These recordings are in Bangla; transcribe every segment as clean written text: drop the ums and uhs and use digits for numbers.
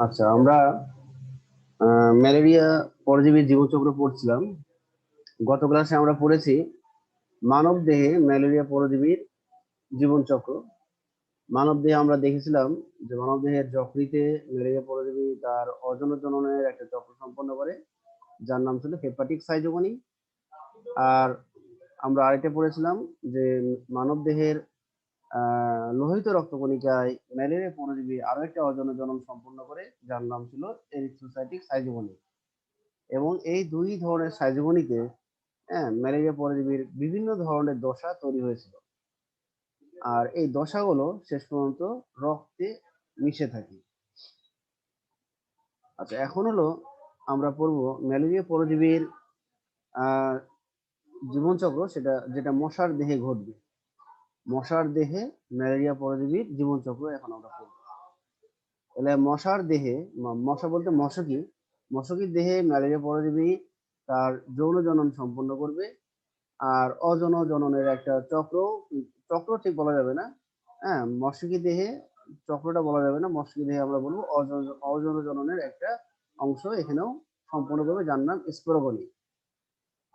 আচ্ছা, আমরা ম্যালেরিয়া পরজীবীর জীবনচক্র পড়ছিলাম। গত ক্লাসে আমরা পড়েছি মানব দেহে ম্যালেরিয়া পরজীবীর জীবনচক্র। মানব দেহে আমরা দেখেছিলাম যে মানব দেহের যকৃতে ম্যালেরিয়া পরজীবী তার অজন জননের একটা চক্র সম্পন্ন করে, যার নাম ছিল হেপাটিক সাইজোগনি। আর আমরা আরেকটা পড়েছিলাম যে মানব দেহের লোহিত রক্তকণিকায় ম্যালেরিয়া পরজীবী আরো একটা অজন জনন সম্পন্ন করে, যার নাম ছিল এরিথ্রোসাইটিক সাইজোগনি। এবং এই দুই ধরনের সাইজোগনিতে ম্যালেরিয়া পরজীবীর বিভিন্ন ধরনের দশা তৈরি হয়েছিল। আর এই দশাগুলো শেষ পর্যন্ত রক্তে মিশে থাকে। আচ্ছা, এখন হলো আমরা পড়বো ম্যালেরিয়া পরজীবীর আহ জীবনচক্র, যেটা মশার দেহে ঘটবে। মশার দেহে ম্যালেরিয়া পরজীবীর জীবনচক্র এখন আমরা পড়বো। তাহলে মশার দেহে, মশা বলতে মশকি, মশকির দেহে ম্যালেরিয়া পরজীবী তার যৌন জনন সম্পন্ন করবে। আর অযৌন জননের একটা চক্র, চক্র ঠিক বলা যাবে না, মশকি দেহে চক্রটা বলা যাবে না, মশকি দেহে আমরা বলবো অযৌন জননের একটা অংশ এখানেও সম্পন্ন করবে, যার নাম স্পোরোগনি।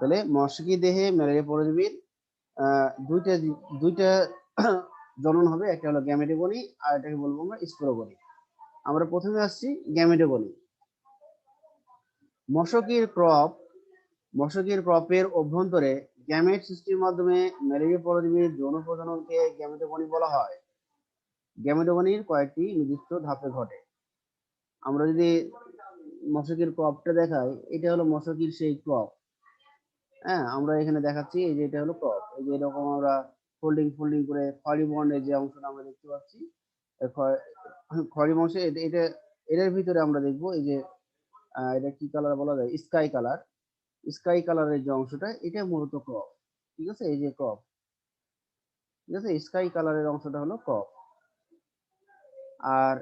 তাহলে মশকি দেহে ম্যালেরিয়া পরজীবীর দুইটা দুইটা জনন হবে, একটা হলো গ্যামেটোগনি আর এটাকে বলবো আমরা স্পোরোগনি। আমরা প্রথমে আসছি গ্যামেটোগনি। মশকির ক্রপের অভ্যন্তরে গ্যামেট সৃষ্টির মাধ্যমে ম্যালেরিয়া পরজীবীর যৌন প্রজননকে গ্যামেটোগনি বলা হয়। গ্যামেটোগনির কয়েকটি নির্দিষ্ট ধাপে ঘটে। আমরা যদি মশকির ক্রপটা দেখাই, এটা হলো মশকির সেই ক্রপ। আমরা এখানে দেখাচ্ছি, এই যে এটা হলো ক্রপ। এই যে এরকম আমরা ফোল্ডিং ফোল্ডিং করে খয়েরি বর্ণের যে অংশটা আমরা দেখতে পাচ্ছি, খয়েরি অংশে এটা এটার ভিতরে আমরা দেখবো এই যে এটা কি কালার বলা যায়, স্কাই কালার। স্কাই কালারের যে অংশটা, এটা মূলত ক্রপ। ঠিক আছে, এই যে ক্রপ, ঠিক আছে, স্কাই কালারের অংশটা হলো ক্রপ। আর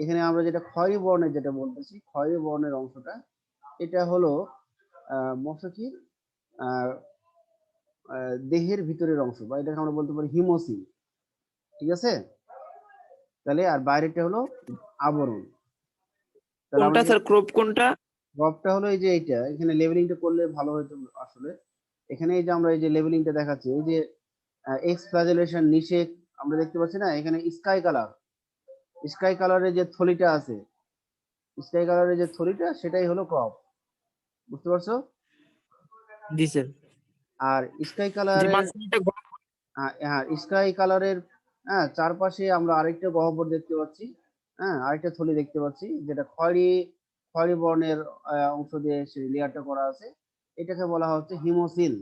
এখানে আমরা যেটা খয়েরি বর্ণের যেটা বলতেছি, খয়েরি বর্ণের অংশটা, এটা হলো মশকির দেহের ভিতরের অংশ, বা এটাকে আমরা বলতে পারি হিমোসিল। ঠিক আছে, তাহলে আর বাইরেটা হলো আবরণ। তাহলে আমরা কোনটা স্যার, ক্রপ কোনটা? ক্রপটা হলো এই যে এইটা, এখানে লেবেলিংটা করলে ভালো হতো আসলে। এখানে এই যে আমরা এই যে লেবেলিংটা দেখাচ্ছি, এই যে এক্স ফ্ল্যাজেলেশন নিষেক আমরা দেখতে পাচ্ছি না, এখানে স্কাই কালার, স্কাই কালারের যে থলিটা আছে, স্কাই কালারের যে থলিটা, সেটাই হলো ক্রপ। বুঝতে পারছো? জি স্যার। আর স্কাই যে কালারের, মাঝখানটা হ্যাঁ, স্কাই কালারের চারপাশে আমরা আরেকটা গহ্বর দেখতে পাচ্ছি, আরেকটা থলি দেখতে পাচ্ছি, যেটা খয়েরি খয়েরি বর্ণের অংশ দিয়ে সেই লেয়ারটা করা আছে। এটাকে বলা হচ্ছে হিমোসিল।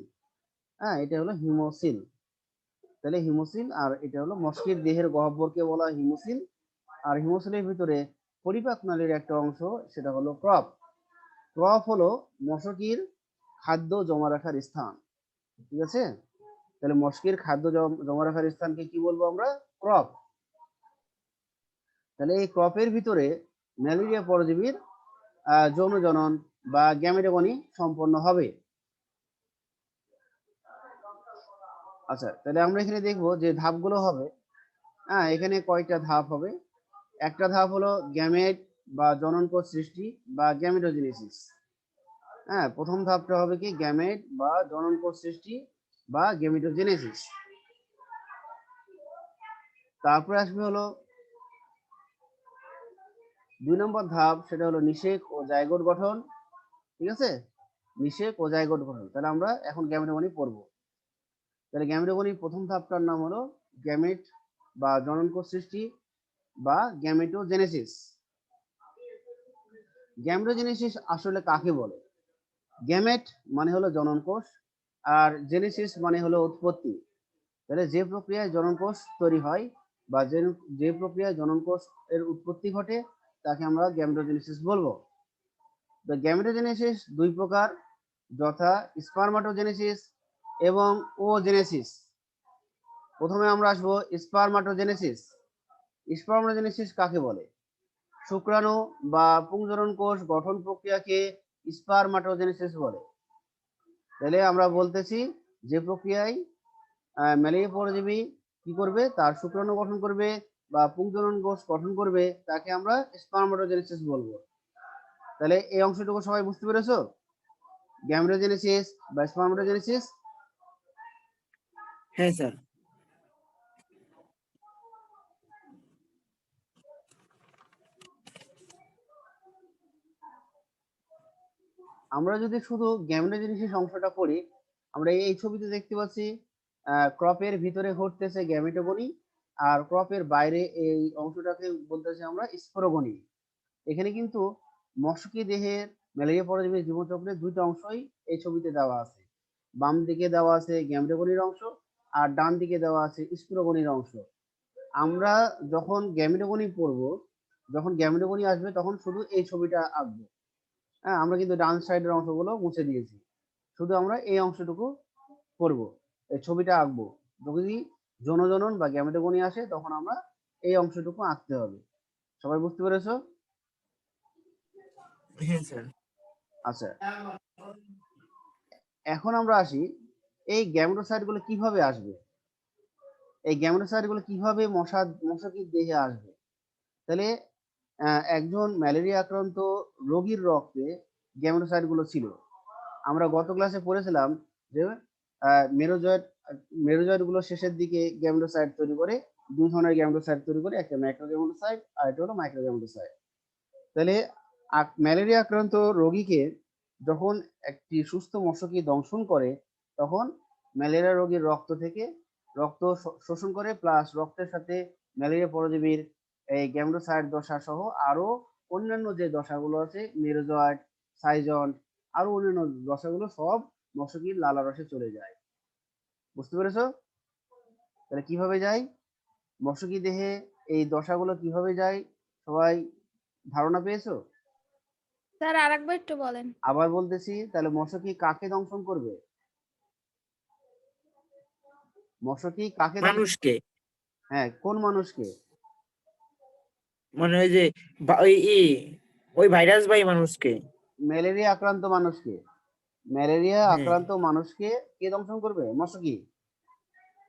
এটা হলো হিমোসিল। তাহলে হিমোসিল, আর এটা হলো মস্কির দেহের গহ্বরকে বলা হয় হিমোসিল। আর হিমোসিলের ভিতরে পরিপাক নালীর একটা অংশ, সেটা হলো ক্রপ। ক্রপ হলো মশকির খাদ্য জমা রাখার স্থান। ঠিক আছে, তাহলে মশকির খাদ্য জমা রাখার স্থানকে কি বলবো আমরা? ক্রপ। তাহলে এই ক্রপের ভিতরে ম্যালেরিয়া পরজীবীর যৌন জনন বা গ্যামেটোগনি সম্পন্ন হবে। আচ্ছা, তাহলে আমরা এখানে দেখবো যে ধাপগুলো হবে। এখানে কয়টা ধাপ হবে? একটা ধাপ হলো গ্যামেট বা জননকোষ সৃষ্টি বা গ্যামেটোজেনেসিস। প্রথম ধাপটা হবে কি? গ্যামেট বা জননকোষ সৃষ্টি বা গ্যামেটোজেনেসিস। তারপরে আসবে হলো 2 নম্বর ধাপ, সেটা হলো নিষেক ও জাইগোট গঠন। ঠিক আছে, নিষেক ও জাইগোট গঠন। তাহলে আমরা এখন গ্যামেটোগনি পড়বো। তাহলে গ্যামেটোগনির প্রথম ধাপটার নাম হলো গ্যামেট বা জননকোষ সৃষ্টি বা গ্যামেটোজেনেসিস। গ্যামেটোজেনেসিস আসলে কাকে বলে? গ্যামেট মানে হলো জননকোষ, আর জেনেসিস মানে হলো উৎপত্তি। তাহলে যে প্রক্রিয়ায় জননকোষ তৈরি হয় বা যে প্রক্রিয়ায় জননকোষ এর উৎপত্তি ঘটে, তাকে আমরা গ্যামেটোজেনেসিস বলবো। তো গ্যামেটোজেনেসিস দুই প্রকার, যথা স্পারমাটোজেনেসিস এবং ওজেনেসিস। প্রথমে আমরা আসবো স্পারমাটোজেনেসিস। স্পারমাটোজেনেসিস কাকে বলে? শুক্রাণু বা পুংজনন কোষ গঠন প্রক্রিয়াকে স্পারমাটোজেনেসিস বলে। তাহলে আমরা বলতেছি যে প্রক্রিয়ায় ম্যালেরিয়া পরজীবী কি করবে? তার শুক্রাণু গঠন করবে, বা পুংজনন কোষ গঠন করবে তাকে আমরা স্পার্মাটোজেনেসিস বলবো। তাহলে এই অংশটুকু সবাই বুঝতে পেরেছো? গ্যামেটোজেনেসিস বা স্পার্মাটোজেনেসিস। হ্যাঁ স্যার। আমরা যদি শুধু গ্যামেটোজেনেসিস অংশটা করি, আমরা এই ছবিতে দেখতে পাচ্ছি ক্রপের ভিতরে ঘটতেছে গ্যামেটোগনি, আর ক্রপের বাইরে এই অংশটাকে বলতেছি আমরা স্পোরোগনি। এখানে কিন্তু মশকি দেহের ম্যালেরিয়া পরজীবী জীবনচক্রের দুইটা অংশই এই ছবিতে দেওয়া আছে। বাম দিকে দেওয়া আছে গ্যামেটোগনির অংশ, আর ডান দিকে দেওয়া আছে স্পোরোগনির অংশ। আমরা যখন গ্যামেটোগনি পড়বো, যখন গ্যামেটোগনি আসবে তখন শুধু এই ছবিটা আঁকবো। হ্যাঁ, আমরা কিন্তু ডান সাইডের অংশগুলো মুছে দিয়েছি, শুধু আমরা এই অংশটুকু করব, এই ছবিটা আঁকবো। যদি জনজনন বা গ্যামেটোগনি আসে তখন আমরা এই অংশটুকু আঁকতে হবে। সবাই বুঝতে পেরেছো? হ্যাঁ স্যার। আচ্ছা, এখন আমরা আসি এই গ্যামেটোসাইট গুলো কিভাবে আসবে, এই গ্যামেটোসাইট গুলো কিভাবে মশাকির দেহে আসবে। তাহলে একজন ম্যালেরিয়া আক্রান্ত রোগীর রক্তে গ্যামেটোসাইট গুলো ছিল। আমরা গত ক্লাসে পড়েছিলাম যে মেরোজয়েড মেরোজয়েড গুলো শেষের দিকে গ্যামেটোসাইট তৈরি করে, দুই ধরনের গ্যামেটোসাইট তৈরি করে, একটা ম্যাক্রো গ্যামেটোসাইট আর একটা হলো মাইক্রো গ্যামেটোসাইট। তাহলে ম্যালেরিয়া আক্রান্ত রোগীকে যখন একটি সুস্থ মশকি দংশন করে, তখন ম্যালেরিয়া রোগীর রক্ত থেকে রক্ত শোষণ করে, প্লাস রক্তের সাথে ম্যালেরিয়া পরজীবীর এই গ্যামেটোসাইট দশা সহ আরো অন্যান্য যে দশাগুলো আছে, মেরোজয়েড, সাইজন, আরো অন্যান্য দশাগুলো সব মশকির লালারসে চলে যায়। বুঝতে পেরেছো? তাহলে কিভাবে যায় মশকি দেহে, এই দশাগুলো কিভাবে যায় সবাই ধারণা পেয়েছো? স্যার আরেকবার একটু বলেন। আবার বলতেছি, তাহলে মশকি কাকে দংশন করবে? মশকি কাকে মানুষকে, হ্যাঁ, কোন মানুষকে? মানে ওই যে ওই ভাইরাস বাই মানুষকে। ম্যালেরিয়া আক্রান্ত মানুষকে। ম্যালেরিয়া হ্যাঁ, আক্রান্ত মানুষকে কে দংশন করবে? মশকি।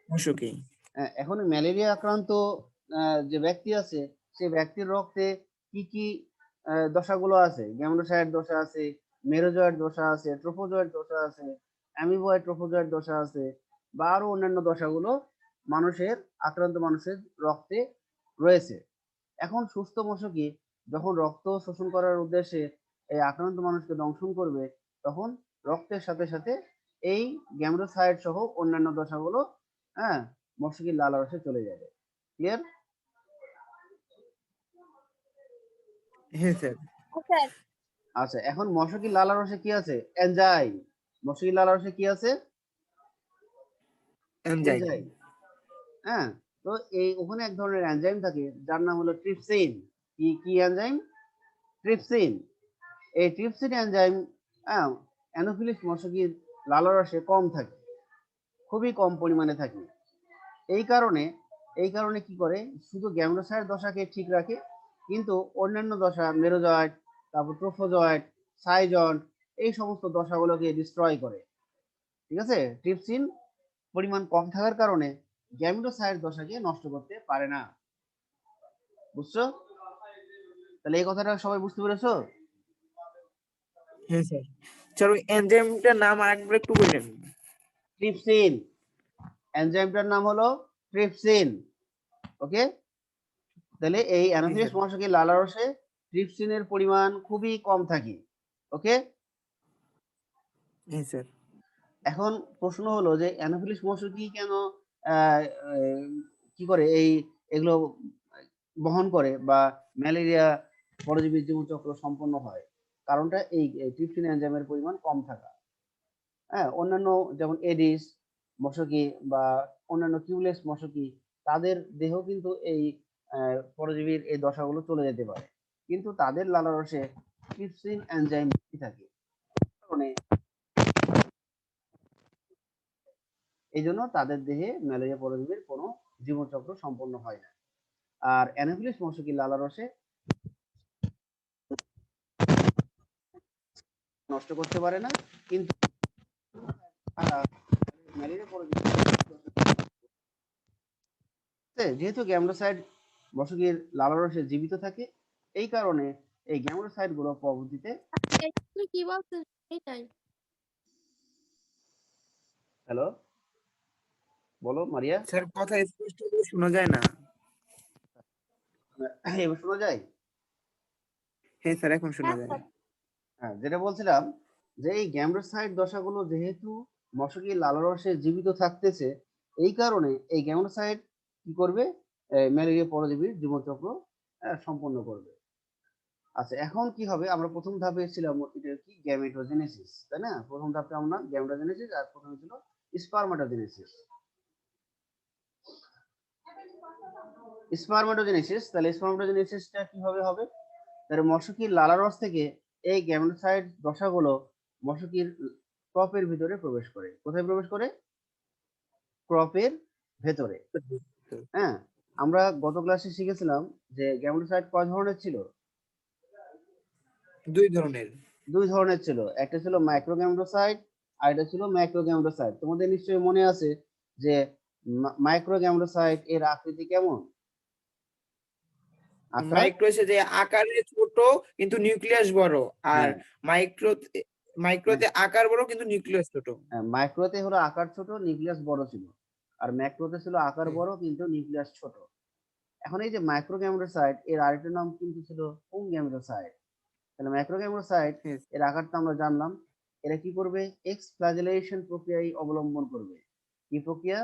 মশকি। এখন ম্যালেরিয়া আক্রান্ত যে ব্যক্তি আছে, সে ব্যক্তির রক্তে কি কি দশাগুলো আছে? গ্যামেটোসাইট দশা আছে, মেরোজয়েড দশা আছে, ট্রোফোজয়েড দশা আছে, অ্যামিবয়েড ট্রোফোজয়েড দশা আছে, বা আরো অন্যান্য দশাগুলো মানুষের, আক্রান্ত মানুষের রক্তে রয়েছে। এখন সুস্থ মশকি যখন রক্ত শোষণ করার উদ্দেশ্যে এই আক্রান্ত মানুষকে দংশন করবে, তখন রক্তের সাথে সাথে এই গ্যামেটোসাইট সহ অন্যান্য দশাগুলো, হ্যাঁ, মশকির লালারসে চলে যাবে। ক্লিয়ার? হ্যাঁ স্যার। স্যার আচ্ছা, এখন মশকির লালারসে কি আছে? এনজাইম। মশকির লালারসে কি আছে? এনজাইম। এনজাইম। হ্যাঁ, তো এই ওখানে এক ধরনের এনজাইম থাকে যার নাম হলো ট্রিপসিন। কি কি এনজাইম? ট্রিপসিন। এই ট্রিপসিন এনজাইম, হ্যাঁ, অ্যানোফিলিস মশকির লালারসে কম থাকে, খুবই কম পরিমাণে থাকে। এই কারণে কি করে, শুধু গ্যামেটোসাইট দশাকে ঠিক রাখে, কিন্তু অন্যান্য দশা, মেরোজয়েড, তারপর ট্রোফোজয়েড, সাইজন, এই সমস্ত দশাগুলোকে ডিস্ট্রয় করে। ঠিক আছে? ট্রিপসিন পরিমাণ কম থাকার কারণে গ্যামেটোসাইট দশাকে নষ্ট করতে পারে না। বুঝছো? তাহলে এই কথাটা সবাই বুঝতে পেরেছো? হ্যাঁ স্যার। স্যার ওই এনজাইমটার নাম আরেকবার একটু বললেন। ট্রিপসিন। এনজাইমটার নাম হলো ট্রিপসিন। ওকে? তাহলে এই জি অ্যানোফিলিস স্যার। মশকের লালারসে ট্রিপসিনের পরিমাণ খুবই কম থাকে। ওকে? হ্যাঁ স্যার। এখন প্রশ্ন হলো যে অ্যানোফিলিস মশকি কেন আহ, আহ, কি করে এই এগুলো বহন করে বা ম্যালেরিয়া পরজীবী জীবনচক্র সম্পন্ন হয়? কারণটা এই ট্রিপসিন এনজাইমের পরিমাণ কম থাকা। হ্যাঁ, অন্যান্য যেমন এডিস মশকি বা অন্যান্য কিউলেস মশকি, তাদের দেহ কিন্তু এই পরজীবীর এই দশাগুলো চলে যেতে পারে, কিন্তু তাদের লালারসে ট্রিপসিন এনজাইম বেশি থাকে। কারণে এই জন্য তাদের দেহে ম্যালেরিয়া পরজীবীর কোনো জীবনচক্র সম্পন্ন হয় না। আর অ্যানোফিলিস মশকি লালারসে নষ্ট করতে পারে না, কিন্তু তারা ম্যালেরিয়া পরজীবী, যেহেতু গ্যামেটোসাইট মশকির লালারসে জীবিত থাকে, এই কারণে এই গ্যামেটোসাইট গুলো পরবর্তীতে। তুমি কি বলছেন এটাই? হ্যালো, বলো মারিয়া। স্যার কথা স্পষ্ট করে শোনা যায় না। এবার শোনা যায়? হ্যাঁ স্যার, এখন শোনা যায়। হ্যাঁ, যেটা বলছিলাম যে এই গ্যামেটোসাইট দশাগুলো যেহেতু মশকির লালারসে জীবিত থাকতেছে, এই কারণে এই গ্যামেটোসাইট কি করবে, ম্যালেরিয়া পরজীবীর জীবনচক্র সম্পন্ন করবে। আচ্ছা, এখন কি হবে, আমরা প্রথম ধাপে ছিলাম এটা কি গ্যামেটোজেনেসিস, তাই না? প্রথম ধাপে আমরা গ্যামেটোজেনেসিস, আর প্রথমে ছিল স্পারমাটোজেনেসিস। স্পারমাটোজেনেসিস, তাহলে স্পারমাটোজেনেসিসটা কিভাবে হবে? তাহলে মশকির লালারস থেকে এই গ্যামেটোসাইট দশাগুলো মশকির ক্রপের ভিতরে প্রবেশ করে। কোথায় প্রবেশ করে? ক্রপের ভেতরে। হ্যাঁ, আমরা গত ক্লাসে শিখেছিলাম যে গ্যামেটোসাইট কয় ধরনের ছিল? 2 ধরনের। 2 ধরনের ছিল। একটা ছিল মাইক্রোগ্যামেটোসাইট, আর এটা ছিল ম্যাক্রোগ্যামেটোসাইট। তোমাদের নিশ্চয়ই মনে আছে যে মাইক্রোগ্যামেটোসাইট এর আকৃতি কেমন? আকার। মাইক্রো এসে যে আকারে ছোট কিন্তু নিউক্লিয়াস বড়, আর হ্যাঁ, মাইক্রোতে আকার বড় কিন্তু নিউক্লিয়াস ছোট। মাইক্রোতে হলো আকার ছোট, নিউক্লিয়াস বড় ছিল। আর ম্যাক্রোতে ছিল আকার হ্যাঁ। বড় কিন্তু নিউক্লিয়াস ছোট। এখন এই যে মাইক্রোগ্যামেটোসাইট এর আরেকটা নাম কিন্তু ছিল পুংগ্যামেটোসাইট। তাহলে মাইক্রোগ্যামেটোসাইট হ্যাঁ। এর আকারটা আমরা জানলাম। এরা কি করবে? এক্স ফ্ল্যাজেলেশন প্রক্রিয়ায় অবলম্বন করবে। কি প্রক্রিয়া?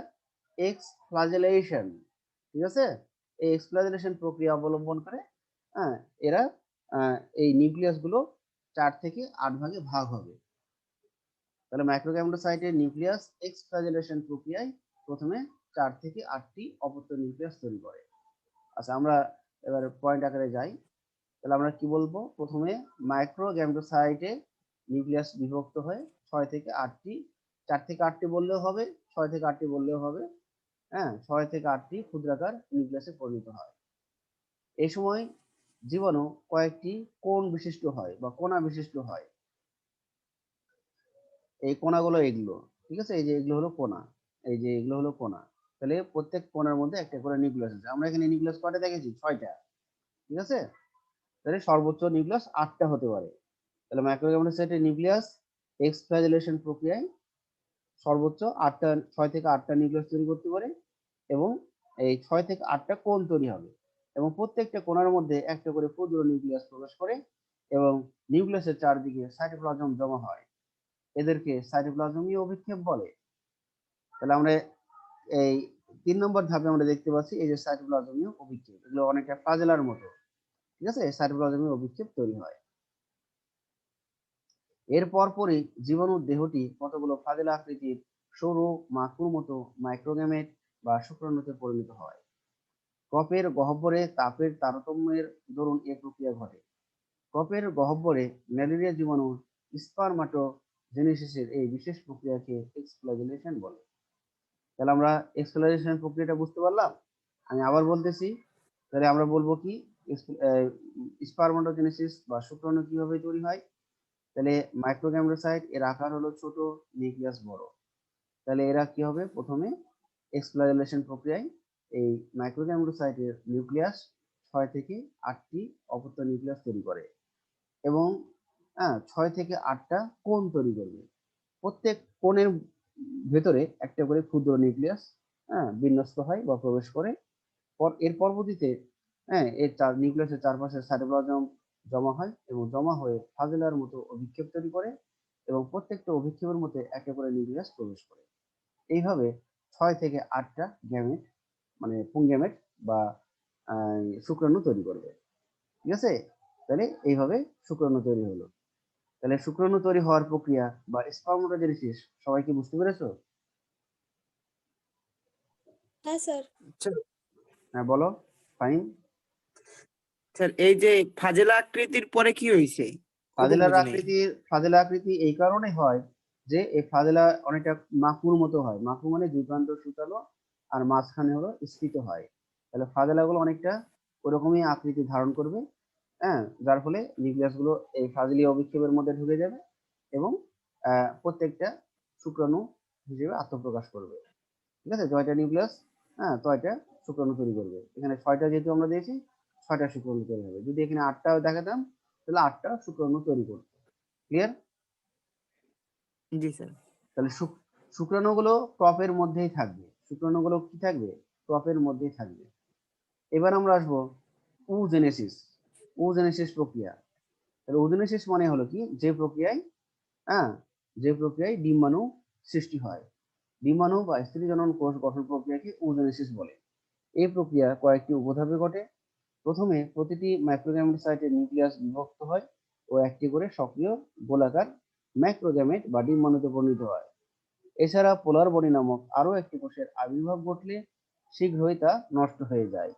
এক্স ফ্ল্যাজেলেশন। ঠিক আছে? এই এক্স ফ্ল্যাজেলেশন প্রক্রিয়া অবলম্বন করে হ্যাঁ এরা এই নিউক্লিয়াস গুলো 4 থেকে 8 ভাগে ভাগ হবে। তাহলে মাইক্রোগ্যামেটোসাইটের নিউক্লিয়াস এক্স ফ্ল্যাজেলেশন প্রক্রিয়ায় প্রথমে 4 থেকে 8টি অপত্য নিউক্লিয়াস তৈরি করে। আচ্ছা, আমরা এবার পয়েন্ট আকারে যাই। তাহলে আমরা কি বলবো? প্রথমে মাইক্রোগ্যামেটোসাইটে নিউক্লিয়াস বিভক্ত হয় 6 থেকে 8টি, 4 থেকে 8টি বললেও হবে, 6 থেকে 8টি বললেও হবে। হ্যাঁ, 6 থেকে 8টি ক্ষুদ্রাকার নিউক্লিয়াসে পরিণত হয়। এই সময় জীবাণু কয়েকটি কোণ বিশিষ্ট হয় বা কণা বিশিষ্ট হয়। এই কণাগুলো এগুলো, ঠিক আছে? এই যে এগুলো হলো কণা, এই যে এগুলো হলো কণা। তাহলে প্রত্যেক কণার মধ্যে একটা করে নিউক্লিয়াস আছে। আমরা এখানে নিউক্লিয়াস কয়টা দেখেছি? 6টা। ঠিক আছে? তাহলে সর্বোচ্চ নিউক্লিয়াস 8টা হতে পারে। তাহলে মাইক্রোগ্যামেটোসাইটের নিউক্লিয়াস এক্স ফ্ল্যাজেলেশন প্রক্রিয়ায় সর্বোচ্চ 8টা, 6 থেকে 8টা নিউক্লিয়াস তৈরি করতে পারে, এবং এই 6 থেকে 8টা কোণ তৈরি হবে, এবং প্রত্যেকটা কোণার মধ্যে একটা করে ক্ষুদ্র নিউক্লিয়াস প্রবেশ করে, এবং নিউক্লিয়াসের চারদিকে সাইটোপ্লাজম জমা হয়। এদেরকে সাইটোপ্লাজমীয় অভিক্ষেপ বলে। তাহলে আমরা এই 3 নম্বর ধাপে আমরা দেখতে পাচ্ছি এই যে সাইটোপ্লাজমীয় অভিক্ষেপ, এগুলো অনেকটা ফ্লাজেলার মতো। ঠিক আছে? সাইটোপ্লাজমীয় অভিক্ষেপ তৈরি হয়। এর পরপরই জীবাণুর দেহটি কতগুলো ফাজেলা আকৃতির সরু মাকুর মতো মাইক্রোগ্যামেট বা শুক্রাণুতে পরিণত হয়। ক্রপের গহ্বরে তাপের তারতম্যের দরুন এ প্রক্রিয়া ঘটে। ক্রপের গহ্বরে ম্যালেরিয়া জীবাণুর স্পারমাটোজেনেসিসের এই বিশেষ প্রক্রিয়াকে এক্সফ্ল্যাজেলেশন বলে। তাহলে আমরা এক্সফ্ল্যাজেলেশন প্রক্রিয়াটা বুঝতে পারলাম। আমি আবার বলতেছি। তাহলে আমরা বলবো কি, স্পারমাটোজেনেসিস বা শুক্রাণু কিভাবে তৈরি হয়? তাহলে মাইক্রোগ্যামেটোসাইট এর আকার হলো ছোট, নিউক্লিয়াস বড়। তাহলে এরা কি হবে? প্রথমে এক্সফ্ল্যাজেলেশন প্রক্রিয়ায় এই মাইক্রোগ্যামেটোসাইটের নিউক্লিয়াস 6 থেকে 8টি অপত্য নিউক্লিয়াস তৈরি করে, এবং 6 থেকে 8টা কোণ তৈরি করবে। প্রত্যেক কোণের ভেতরে একটা করে ক্ষুদ্র নিউক্লিয়াস বিন্যস্ত হয় বা প্রবেশ করে। এর পরবর্তীতে এর নিউক্লিয়াসের চারপাশে সাইটোপ্লাজম জমা হয়, এবং জমা হয়ে ফাজেলার মতো অভিক্ষেপ তৈরি করে, এবং প্রত্যেকটা অভিক্ষেপের মধ্যে একটা করে নিউক্লিয়াস প্রবেশ করে। এইভাবে 6 থেকে 8টা গ্যামেট, মানে পুংগ্যামেট বা শুক্রাণু তৈরি করবে। ঠিক আছে? তাহলে এইভাবে শুক্রাণু তৈরি হলো। তাহলে শুক্রাণু তৈরি হওয়ার প্রক্রিয়া বা স্পারমাটোজেনেসিস সবাই কি বুঝতে পেরেছো? হ্যাঁ স্যার। হ্যাঁ, বলো। ফাইন। স্যার এই যে ফাজেলা আকৃতির পরে কি হয়েছে? ফাজেলা আকৃতি এই কারণে হয় যে এই ফাজেলা অনেকটা মাকুর মতো হয়। মাকু মানে দুই প্রান্ত সুতালো, আর মাঝখানে হলো স্ফীত হয়। তাহলে ফাজেলাগুলো অনেকটা ওরকমই আকৃতি ধারণ করবে। যার ফলে নিউক্লিয়াস গুলো এই ফাজেলীয় অভিক্ষেপের মধ্যে ঢুকে যাবে, এবং প্রত্যেকটা শুক্রাণু হিসেবে আত্মপ্রকাশ করবে। ঠিক আছে? 9টা নিউক্লিয়াস, 9টা শুক্রাণু তৈরি করবে। এখানে 6টা যেহেতু আমরা দিয়েছি 6টা শুক্রাণু তৈরি হবে। যদি এখানে 8টাও দেখাতাম তাহলে 8টা শুক্রাণু তৈরি করতো। ক্লিয়ার? জি স্যার। তাহলে শুক্রাণুগুলো টপের মধ্যেই থাকবে। শুক্রাণুগুলো কি থাকবে? টপের মধ্যেই থাকবে। এবার আমরা আসবো ওজেনেসিস। ওজেনেসিস প্রক্রিয়া। তাহলে ওজেনেসিস মানে হলো কি, যে প্রক্রিয়ায় ডিম্বাণু সৃষ্টি হয়। ডিম্বাণু বা স্ত্রী জনন কোষ গঠন প্রক্রিয়াকে ওজেনেসিস বলে। এই প্রক্রিয়া কয়েকটি উপধাপে ঘটে। প্রথমে প্রতিটি ম্যাক্রোগ্যামেটোসাইটের নিউক্লিয়াস বিভক্ত হয় ও একটি করে সক্রিয় গোলাকার ম্যাক্রোগ্যামেট বা ডিম্বাণুতে পরিণত হয়। এছাড়া পোলার বডি নামক আরো একটি কোষের আবির্ভাব ঘটলে শীঘ্রই তা নষ্ট হয়ে যায়।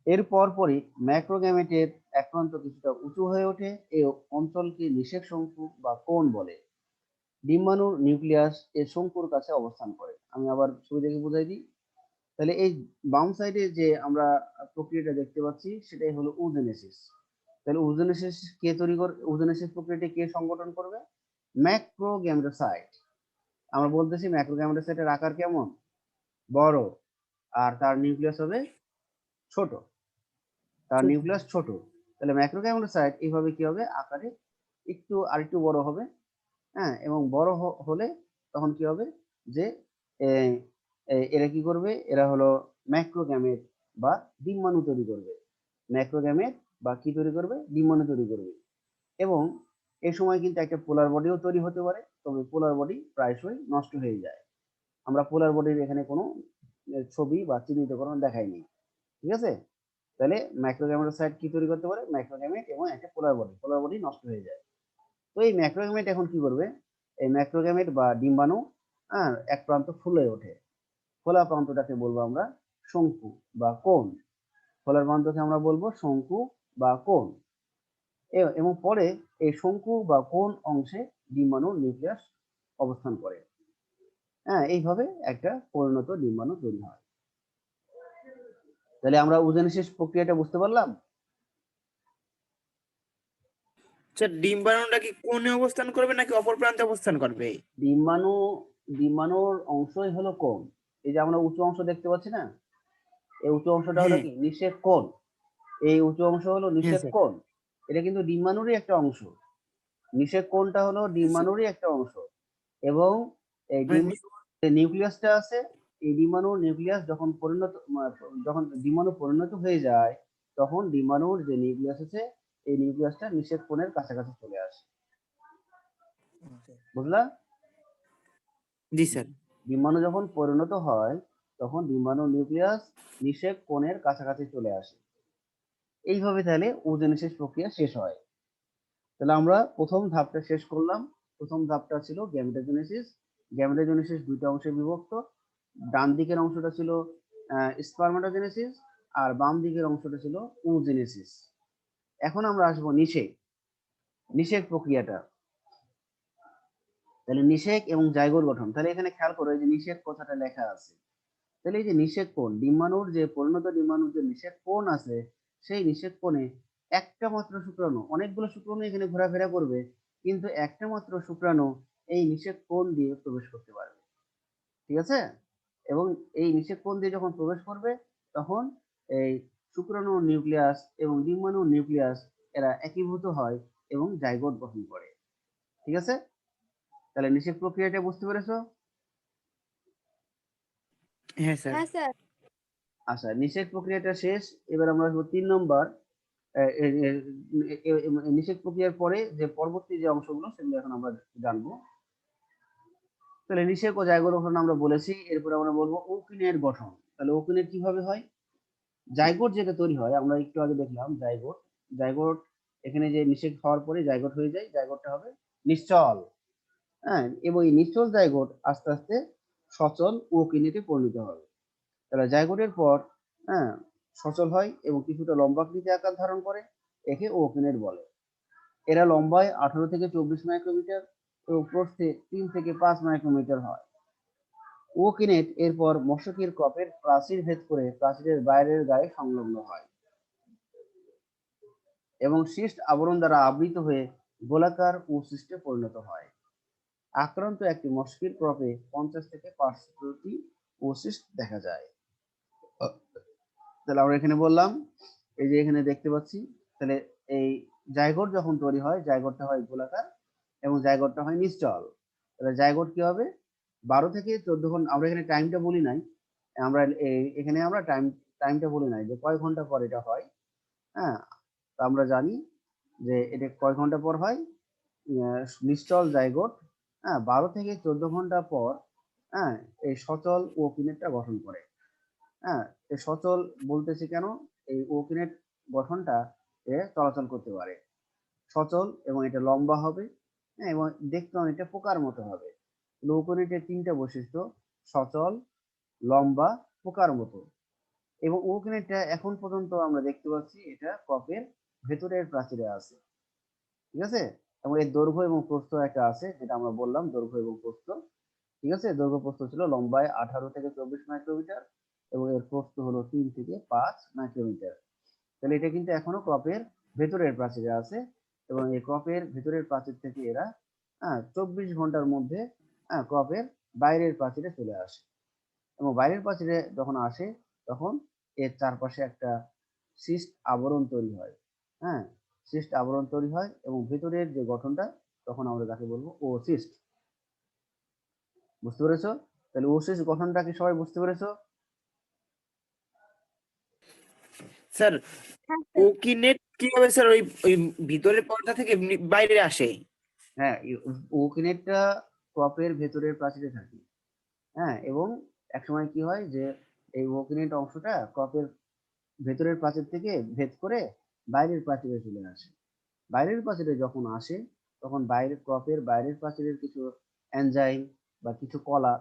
এর পরপরই ম্যাক্রোগ্যামেটের এক প্রান্ত কিছুটা উঁচু হয়ে ওঠে। এই অঞ্চলকে নিষেক শঙ্কু বা কোণ বলে। ডিম্বাণুর নিউক্লিয়াস এর শঙ্কুর কাছে অবস্থান করে। আমি আবার ছবি দেখে বুঝাই দিই। তাহলে এই বাম সাইডে যে আমরা প্রক্রিয়াটা দেখতে পাচ্ছি সেটাই হলো ওজেনেসিস। তাহলে ওজেনেসিস কে তৈরি করে? ওজেনেসিস প্রক্রিয়াটি কে সংগঠন করবে? ম্যাক্রোগ্যামেটোসাইট। আমরা বলতেছি ম্যাক্রোগ্যামেটোসাইটের আকার কেমন? বড়, আর তার নিউক্লিয়াস হবে ছোট। ছোট। তাহলে ম্যাক্রোগ্যামেটোসাইট এইভাবে কি হবে? আকারে আরেকটু বড় হবে। হ্যাঁ, এবং বড় হলে তখন কি হবে যে এরা কি করবে? এরা হলো ম্যাক্রোগ্যামেট বা ডিম্বাণু তৈরি করবে। ম্যাক্রোগ্যামেট বা কি তৈরি করবে? ডিম্বাণু তৈরি করবে। এবং এই সময় কিন্তু একটা পোলার বডিও তৈরি হতে পারে, তবে পোলার বডি প্রায়শই নষ্ট হয়ে যায়। আমরা পোলার বডির এখানে কোনো ছবি বা চিহ্নিতকরণ দেখাইনি। ঠিক আছে? তাহলে ম্যাক্রোগ্যামেটোসাইট কি তৈরি করতে পারে? ম্যাক্রোগ্যামেট এবং একটা পোলার বডি নষ্ট হয়ে যায়। তো এই ম্যাক্রোগ্যামেট এখন কি করবে? এই ম্যাক্রোগ্যামেট বা ডিম্বাণু এক প্রান্ত ফুলে ওঠে। ফোলা প্রান্তটাকে বলবো আমরা শঙ্কু বা কোণ। ফোলার প্রান্তকে আমরা বলবো শঙ্কু বা কোণ। এবং পরে এই শঙ্কু বা কোণ অংশে ডিম্বাণুর নিউক্লিয়াস অবস্থান করে। এইভাবে একটা পরিণত ডিম্বাণু তৈরি হয়। তাহলে আমরা ওজেনেসিস প্রক্রিয়াটা বুঝতে পারলাম। স্যার ডিম্বাণুটা কি কোণে অবস্থান করবে নাকি অপর প্রান্তে অবস্থান করবে? ডিম্বাণুর অংশই হলো কোণ। এই যে আমরা উঁচু অংশ দেখতে পাচ্ছি না, এই উঁচু অংশটা হলো হ্যাঁ কি? নিষেক কোণ। এই উঁচু অংশ হলো হ্যাঁ নিষেক স্যার। কোণ। এটা কিন্তু ডিম্বাণুরই একটা অংশ। নিষেক কোণটা হলো ডিম্বাণুরই একটা অংশ। এবং এই মানে নিউক্লিয়াসটা আছে, এই ডিম্বাণুর নিউক্লিয়াস যখন ডিম্বাণু পরিণত হয়ে যায়, তখন ডিম্বাণুর যে নিউক্লিয়াস আছে এই নিউক্লিয়াসটা নিষেক কোণের কাছাকাছি চলে আসে। বুঝলা? জি স্যার। ডিম্বাণু যখন পরিণত হয় তখন ডিম্বাণুর নিউক্লিয়াস নিষেক কোণের কাছাকাছি চলে আসে। এইভাবে তাহলে ওজেনেসিস প্রক্রিয়া শেষ হয়। তাহলে আমরা প্রথম ধাপটা শেষ করলাম। প্রথম ধাপটা ছিল গ্যামেটোজেনেসিস। গ্যামেটোজেনেসিস দুইটা অংশে বিভক্ত। ডান দিকের অংশটা ছিল স্পারমাটোজেনেসিস, আর বাম দিকের অংশটা ছিল ওজেনেসিস। এখন আমরা আসবো নিষেক প্রক্রিয়াটা। তাহলে নিষেক এবং জাইগোট গঠন। তাহলে এখানে খেয়াল করো, এই যে নিষেক কথাটা লেখা আছে। তাহলে এই যে নিষেক কোণ, ডিম্বাণুর যে পরিণত ডিম্বাণুর যে নিষেক কোণ আছে, সেই নিষেক কোণে একটা মাত্র শুক্রাণু, অনেকগুলো শুক্রাণু এখানে ঘোরাফেরা করবে, কিন্তু একটা মাত্র শুক্রাণু এই নিষেক কোণ দিয়ে প্রবেশ করতে পারবে। ঠিক আছে? এবং এই নিষেক কোণ দিয়ে যখন প্রবেশ করবে তখন এই শুক্রাণুর নিউক্লিয়াস এবং ডিম্বাণুর নিউক্লিয়াস এরা একীভূত হয় এবং জাইগোট গঠন করে। ঠিক আছে? তাহলে নিষেক প্রক্রিয়াটা বুঝতে পেরেছো? হ্যাঁ স্যার। হ্যাঁ স্যার। আচ্ছা, নিষেক প্রক্রিয়াটা শেষ। এবার আমরা আসবো 3 নম্বর। নিষেক প্রক্রিয়ার পরে যে পরবর্তী যে অংশগুলো সেগুলো এখন আমরা জানবো। তাহলে নিষেক ও জাইগোট গঠন আমরা বলেছি। এরপর আমরা বলবো ওকিনের গঠন। তাহলে ওকিনের কিভাবে হয়? জাইগোট যেটা তৈরি হয়, আমরা একটু আগে দেখলাম জাইগোট এখানে যে নিষেক হওয়ার পরে জাইগোট হয়ে যায়, জাইগোটটা হবে নিশ্চল। এবং এই নিশ্চল জাইগোট আস্তে আস্তে সচল ওকিনেতে পরিণত হবে। তাহলে জাইগোটের পর হ্যাঁ সচল হয় এবং কিছুটা লম্বাকৃতি আকার ধারণ করে, একে ওকিনেট বলে। এরা লম্বায় 18 থেকে 24 মাইক্রোমিটার এবং প্রস্থে 3 থেকে 5 মাইক্রোমিটার হয়। ওকিনেট এরপর মশকের কপের প্রাচীর ভেদ করে প্রাচীরের বাইরের গায়ে সংলগ্ন হয় এবং সিস্ট আবরণ দ্বারা আবৃত হয়ে গোলাকার ওসিস্টে পরিণত হয়। আক্রান্ত একটি মস্কির ক্রপে 50 থেকে 500টি ওসিস্ট দেখা যায়। তাহলে আমরা এখানে বললাম, এই যে এখানে দেখতে পাচ্ছি, তাহলে এই জাইগোট যখন তৈরি হয়, জাইগোটটা হয় গোলাকার এবং জাইগোটটা হয় নিশ্চল। তাহলে জাইগোট কি হবে, 12 থেকে 14 ঘন্টা, আমরা এখানে টাইমটা বলি নাই, আমরা এখানে আমরা টাইমটা বলি নাই যে কয় ঘন্টা পর এটা হয়। হ্যাঁ, তো আমরা জানি যে এটা কয় ঘন্টা পর হয়। নিশ্চল জাইগোট, হ্যাঁ, 12 থেকে 14 ঘন্টা পর, হ্যাঁ, এই সচল ওকিনেটটা গঠন করে। হ্যাঁ, এই সচল বলতেছি কেন, এই ওকিনেট গঠনটা এ চলাচল করতে পারে, সচল এবং এটা লম্বা হবে, হ্যাঁ, এবং দেখতে অনেকটা পোকার মতো হবে। ওকিনেটের 3টা বৈশিষ্ট্য, সচল, লম্বা, পোকার মতো। এবং ওকিনেটটা এখন পর্যন্ত আমরা দেখতে পাচ্ছি এটা কপের ভেতরের প্রাচীরে আছে, ঠিক আছে। এবং এর দৈর্ঘ্য এবং প্রস্থ একটা আছে, যেটা আমরা বললাম দৈর্ঘ্য এবং প্রস্থ, ঠিক আছে। দৈর্ঘ্য প্রস্থ ছিল লম্বায় 18 থেকে 24 মাইক্রোমিটার এবং এর প্রস্থ হলো 3 থেকে 5 মাইক্রোমিটার। তাহলে এটা কিন্তু এখনো ক্রপের ভেতরের প্রাচীরে আছে এবং এই ক্রপের ভেতরের প্রাচীর থেকে এরা 24 ঘন্টার মধ্যে ক্রপের বাইরের প্রাচীরে চলে আসে এবং বাইরের প্রাচীরে যখন আসে তখন এর চারপাশে একটা সিস্ট আবরণ তৈরি হয়। হ্যাঁ, সিস্ট আবরণ তৈরি হয় এবং ভেতরের যে গঠনটা তখন আমরা যাকে বলবো ওসিস্ট। বুঝতে পেরেছো? তাহলে ওসিস্ট গঠনটা কি সবাই বুঝতে পেরেছো? স্যার হ্যাঁ স্যার। ওকিনেট কিভাবে স্যার ওই ওই ভিতরের পর্দা থেকে বাইরে আসে? হ্যাঁ, ওকিনেটটা ক্রপের ভেতরের প্রাচীরে থাকে। হ্যাঁ, এবং একসময় কি হয় যে এই ওকিনেট অংশটা ক্রপের ভেতরের প্রাচীর থেকে ভেদ করে বাইরের প্রাচীরে চলে আসে। বাইরের প্রাচীরে যখন আসে তখন বাইরের ক্রপের বাইরের প্রাচীরের কিছু এনজাইম বা কিছু কলা,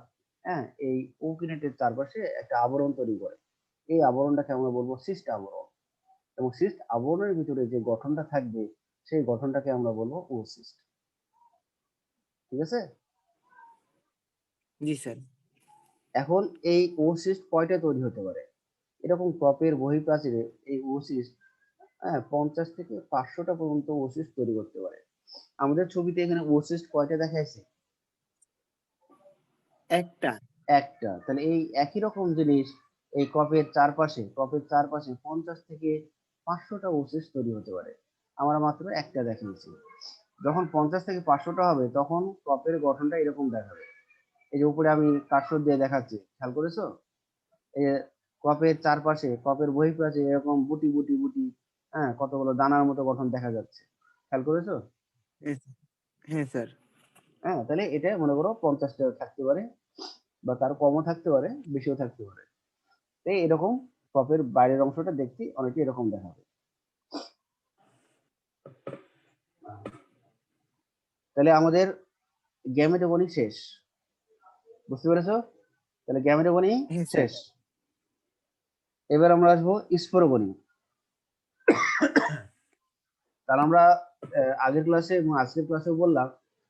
হ্যাঁ, এই ওকিনেটের চারপাশে একটা আবরণ তৈরি করে। এই আবরণটাকে আমরা বলবো সিস্ট আবরণ এবং সিস্ট আবরণের ভিতরে যে গঠনটা থাকবে সেই গঠনটাকে আমরা বলবো ওসিস্ট। ঠিক আছে। জি স্যার। এখন এই ওসিস্ট কয়টা তৈরি হতে পারে, এরকম ক্রপের বহিঃপ্রাচীরে এই ওসিস্ট 50 থেকে 500টা পর্যন্ত ওসিস্ট তৈরি করতে পারে। আমাদের ছবিতে এখানে ওসিস্ট কয়টা দেখাইছে? একটা। একটা। তাহলে এই একই রকম জিনিস এই ক্রপের চারপাশে 50 থেকে 500টা ওসিস্ট তৈরি হতে পারে। আমরা মাত্র একটা দেখিয়েছি। যখন 50 থেকে 500টা হবে তখন ক্রপের গঠনটা এরকম দেখাবে। এই যে উপরে আমি কার্সর দিয়ে দেখাচ্ছি, খেয়াল করেছো? এই যে ক্রপের চারপাশে, ক্রপের বহিঃপ্রাচীরে এরকম বুটি বুটি বুটি, হ্যাঁ, কতগুলো দানার মতো গঠন দেখা যাচ্ছে, খেয়াল করেছো? হ্যাঁ হ্যাঁ স্যার। হ্যাঁ, তাহলে এটা মনে করো 50টা থাকতে পারে বা তার কমও থাকতে পারে, বেশিও থাকতে পারে। তাই এরকম ক্রপের বাইরের অংশটা দেখতে অনেকটা এরকম দেখাবে। তাহলে আমাদের গ্যামেটোগনি শেষ। বুঝতে পেরেছো? তাহলে গ্যামেটোগনি হ্যাঁ স্যার। শেষ। এবার আমরা আসবো স্পোরোগনি। তাহলে আমরা আগের ক্লাসে এবং আজকের ক্লাসে বললাম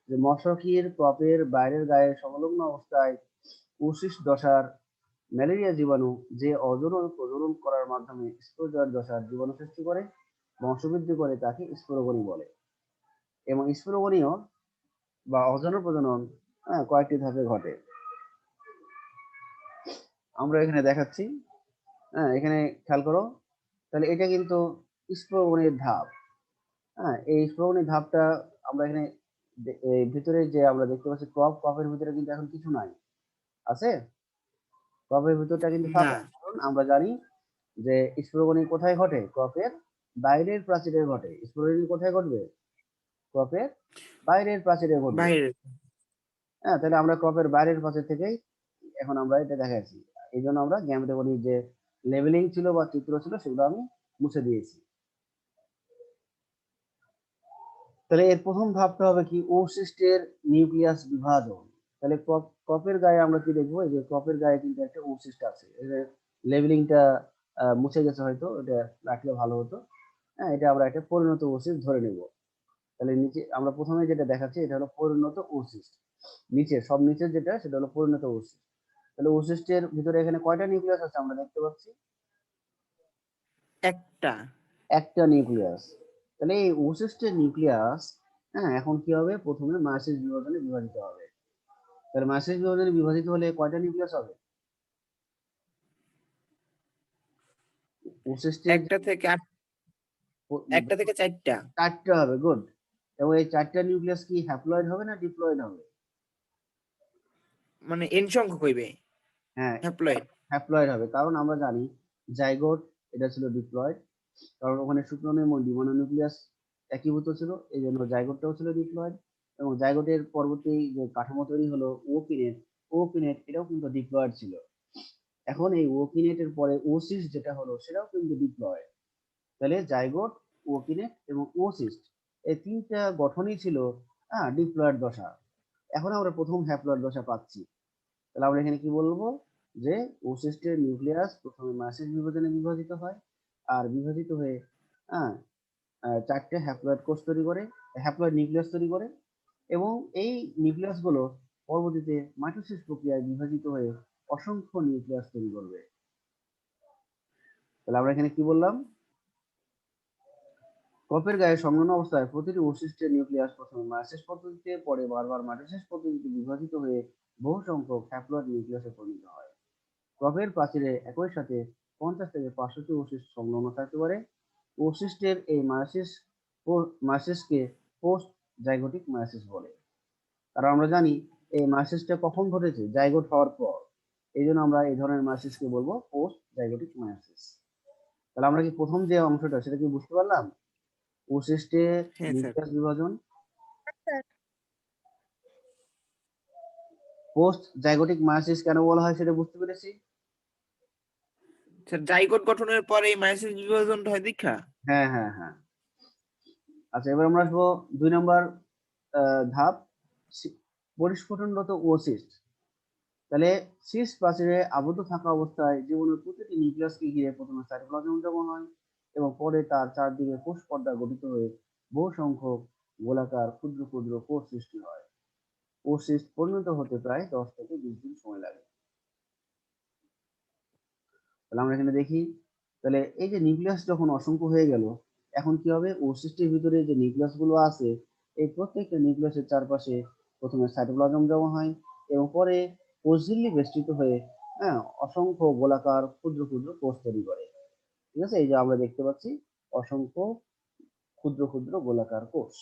যে মশকির ক্রপের বাইরের গায়ে সংলগ্ন অবস্থায় উশিষ্ট দশার ম্যালেরিয়া জীবাণু যে অজনন প্রজনন করার মাধ্যমে স্পোরজয়েড দশার জীবাণু সৃষ্টি করে বংশবৃদ্ধি করে তাকে স্পোরোগনি বলে। এবং স্পোরোগনিও বা অজন প্রজনন কয়েকটি ধাপে ঘটে। আমরা এখানে দেখাচ্ছি, হ্যাঁ, এখানে খেয়াল করো। তাহলে এটা কিন্তু স্পোরোগনির ধাপ। হ্যাঁ, এই স্পোরোগনির ধাপটা আমরা এখানে এই ভিতরে যে আমরা দেখতে পাচ্ছি ক্রপের ভিতরে কিন্তু এখন কিছু নাই, আছে? ক্রপের ভিতরটা কিন্তু না। ফাঁকা, কারণ আমরা জানি যে স্পোরোগনি কোথায় ঘটে, ক্রপের বাইরের প্রাচীরে ঘটে। স্পোরোগনি কোথায় ঘটবে? ক্রপের বাইরের প্রাচীরে ঘটবে। বাইরে। হ্যাঁ, তাহলে আমরা ক্রপের বাইরের প্রাচীর থেকেই এখন আমরা এটা দেখাচ্ছি। এই জন্য আমরা গ্যামেটোগনির যে লেবেলিং ছিল বা চিত্র ছিল সেগুলো আমি মুছে দিয়েছি। তাহলে এর প্রথম ধাপটা হবে কি, ওসিস্টের নিউক্লিয়াস বিভাজন। তাহলে ক্রপের গায়ে আমরা কি দেখবো, এই যে ক্রপের গায়ে কিন্তু একটা ওসিস্ট আছে। এই যে লেবেলিংটা মুছে গেছে, হয়তো এটা রাখলে ভালো হতো। হ্যাঁ, এটা আমরা একটা পরিণত ওসিস্ট ধরে নেব। তাহলে নিচে আমরা প্রথমে যেটা দেখাচ্ছি এটা হলো পরিণত ওসিস্ট। নিচে সব নিচে যেটা সেটা হলো পরিণত ওসিস্ট। তাহলে ওসিস্টের ভিতরে এখানে কয়টা নিউক্লিয়াস আছে আমরা দেখতে পাচ্ছি? একটা। একটা নিউক্লিয়াস। তাহলে এই ওসিস্টের নিউক্লিয়াস, হ্যাঁ, এখন কি হবে, প্রথমে মায়োসিস বিভাজনে বিভাজিত হবে। তাহলে মায়োসিস বিভাজনে বিভাজিত হলে কয়টা নিউক্লিয়াস হবে? ওসিস্টের একটা থেকে একটা থেকে চারটা। চারটা হবে, গুড। এবং এই চারটা নিউক্লিয়াস কি হ্যাপ্লয়েড হবে না ডিপ্লয়েড হবে? মানে এন সংখ্যক হইবে, হ্যাঁ, হ্যাপ্লয়েড। হ্যাপ্লয়েড হবে, কারণ আমরা জানি জাইগোট এটা ছিল ডিপ্লয়েড, কারণ ওখানে শুক্রাণু এবং ডিম্বাণু নিউক্লিয়াস একীভূত ছিল, এই জন্য জাইগোটটাও ছিল ডিপ্লয়েড। এবং জাইগোটের পরবর্তী যে কাঠামো তৈরি হলো ওকিনেট, ওকিনেট এটাও কিন্তু ডিপ্লয়েড ছিল। এখন এই ওকিনেটের পরে ওসিস যেটা হলো সেটাও কিন্তু ডিপ্লয়েড। তাহলে জাইগোট, ওকিনেট এবং ওসিস্ট এই তিনটা গঠনই ছিল ডিপ্লয়েড দশা। এখন আমরা প্রথম হ্যাপ্লয়েড দশা পাচ্ছি। তাহলে আমরা এখানে কি বলবো, যে ওসিস্টের নিউক্লিয়াস প্রথমে মায়োসিস বিভাজনে বিভাজিত হয়, আর বিভাজিত হয়ে হ্যাঁ চারটে হ্যাপ্লয়েড কোষ তৈরি করে, হ্যাপ্লয়েড নিউক্লিয়াস তৈরি করে, এবং এই নিউক্লিয়াস গুলো পরবর্তীতে মাইটোসিস প্রক্রিয়ায় বিভাজিত হয়ে অসংখ্য নিউক্লিয়াস তৈরি করবে। তাহলে আমরা এখানে কি বললাম, কপের গায়ে সংলগ্ন অবস্থায় প্রতিটি ওসিস্টের নিউক্লিয়াস প্রথমে মায়োসিস পদ্ধতিতে, পরে বারবার মাইটোসিস পদ্ধতিতে বিভাজিত হয়ে বহু সংখ্যক হ্যাপ্লয়েড নিউক্লিয়াসে পরিণত হয়। কপের প্রাচীরে একই সাথে 50 থেকে 500টি ওসিস্ট সংলগ্ন থাকতে পারে। ওসিস্টের এই মায়োসিসকে পোস্ট জাইগোটিক মায়োসিস বলে। কারণ আমরা জানি এই মায়োসিসটা কখন ঘটেছে, জাইগোট হওয়ার পর। এই জন্য আমরা এই ধরনের মায়োসিসকে বলবো পোস্ট জাইগোটিক মায়োসিস। তাহলে আমরা কি প্রথম যে অংশটা সেটা কি বুঝতে পারলাম, ওসিস্টে হ্যাঁ স্যার। নিউক্লিয়াস বিভাজন, স্যার পোস্ট জাইগোটিক মায়োসিস কেন বলা হয় সেটা বুঝতে পেরেছি। স্যার জাইগোট গঠনের পরে এই মায়োসিস বিভাজনটা হয় দীক্ষা। হ্যাঁ হ্যাঁ হ্যাঁ। আচ্ছা, এবার আমরা আসবো 2 নম্বর ধাপ, পরিস্ফুটনরত ওসিস্ট। তাহলে সিস্ট প্রাচীরে আবদ্ধ থাকা অবস্থায় জীবনের প্রতিটি নিউক্লিয়াসকে ঘিরে প্রথমে সাইটোপ্লাজম জমা হয়, এবং পরে তার চারদিকে কোষ পর্দা গঠিত হয়ে বহু সংখ্যক গোলাকার ক্ষুদ্র ক্ষুদ্র কোষ সৃষ্টি হয়। ওসিস্ট পরিণত হতে প্রায় 10 থেকে 20 দিন সময় লাগে। তাহলে আমরা এখানে দেখি, তাহলে এই যে নিউক্লিয়াস যখন অসংখ্য হয়ে গেল, এখন কি হবে, ওসিস্টের ভিতরে যে নিউক্লিয়াস গুলো আছে এই প্রত্যেকটা নিউক্লিয়াসের চারপাশে প্রথমে সাইটোপ্লাজম জমা হয়, এবং পরে কোষঝিল্লি বেষ্টিত হয়ে অসংখ্য গোলাকার ক্ষুদ্র ক্ষুদ্র কোষ তৈরি করে। ঠিক আছে, এই যে আমরা দেখতে পাচ্ছি অসংখ্য ক্ষুদ্র ক্ষুদ্র গোলাকার কোষ।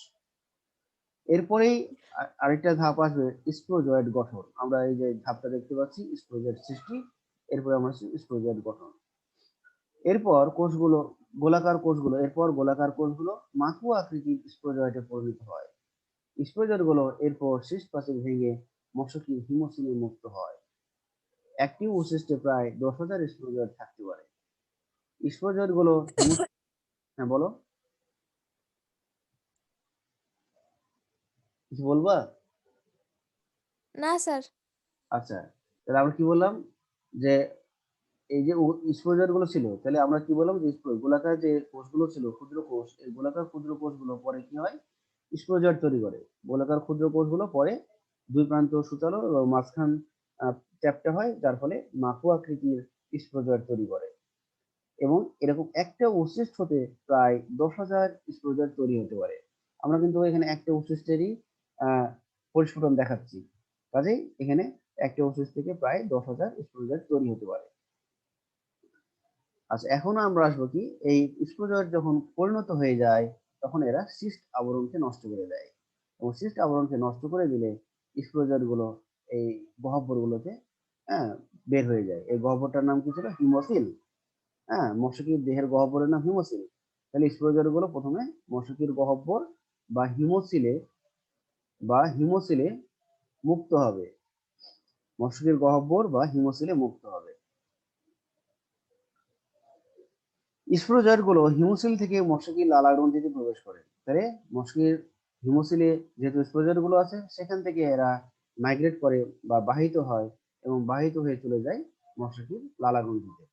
এরপরেই আরেকটা ধাপ আসবে স্পোরজয়েড গঠন। আমরা এই যে ধাপটা দেখতে পাচ্ছি স্পোরজয়েড সৃষ্টি, এরপরে আমরা স্পোরজয়েড গঠন। এরপর গোলাকার কোষগুলো মাকু আকৃতির স্পোরজয়েডে পরিণত হয়। স্পোরজয়েড গুলো এরপর সিস্ট প্রাচীর ভেঙে মশকির হিমোসিলে মুক্ত হয়। একটি ওসিস্টে প্রায় 10,000 স্পোরজয়েড থাকতে পারে। স্পোরজয়েড গুলো হ্যাঁ বলো, কিছু বলবা? না স্যার। আচ্ছা, তাহলে আমরা কি বললাম, যে এই যে স্পোরজয়েড গুলো ছিল, তাহলে আমরা কি বললাম, যে গোলাকার যে কোষগুলো ছিল ক্ষুদ্র কোষ, এই গোলাকার ক্ষুদ্র কোষগুলো পরে কি হয়, স্পোরজয়েড তৈরি করে। গোলাকার ক্ষুদ্র কোষগুলো পরে দুই প্রান্ত সুচালো এবং মাঝখান চ্যাপ্টা হয়, যার ফলে মাকু আকৃতির স্পোরজয়েড তৈরি করে। এবং এরকম একটা ওসিস্ট হতে প্রায় 10,000 স্পোরজয়েড তৈরি হতে পারে। আমরা কিন্তু এখানে একটা ওসিস্টেরই পরিস্ফুটন দেখাচ্ছি, কাজেই এখানে একটা ওসিস্ট থেকে প্রায় 10,000 স্পোরজয়েড তৈরি হতে পারে। আচ্ছা, এখন আমরা আসবো কি, এই স্পোরজয়েড যখন পরিণত হয়ে যায় তখন এরা সিস্ট আবরণকে নষ্ট করে দেয়, এবং সিস্ট আবরণকে নষ্ট করে দিলে স্পোরজয়েড গুলো এই গহ্বর গুলোতে বের হয়ে যায়। এই গহ্বরটার নাম কি ছিল, হিমোসিল। মশকির দেহের গহ্বরের নাম হিমোসিল। তাহলে স্পোরজয়েড গুলো প্রথমে মশকির গহ্বর বা হিমোসিলে মুক্ত হবে, মশকির গহ্বর বা হিমোসিলে মুক্ত হবে। স্পোরজয়েড গুলো হিমোসিল থেকে মশকির লালা গ্রন্থিতে প্রবেশ করে। তাহলে মশকির হিমোসিলে যেহেতু স্পোরজয়েড গুলো আছে, সেখান থেকে এরা মাইগ্রেট করে বা বাহিত হয়, এবং বাহিত হয়ে চলে যায় মশকির লালা গ্রন্থিতে।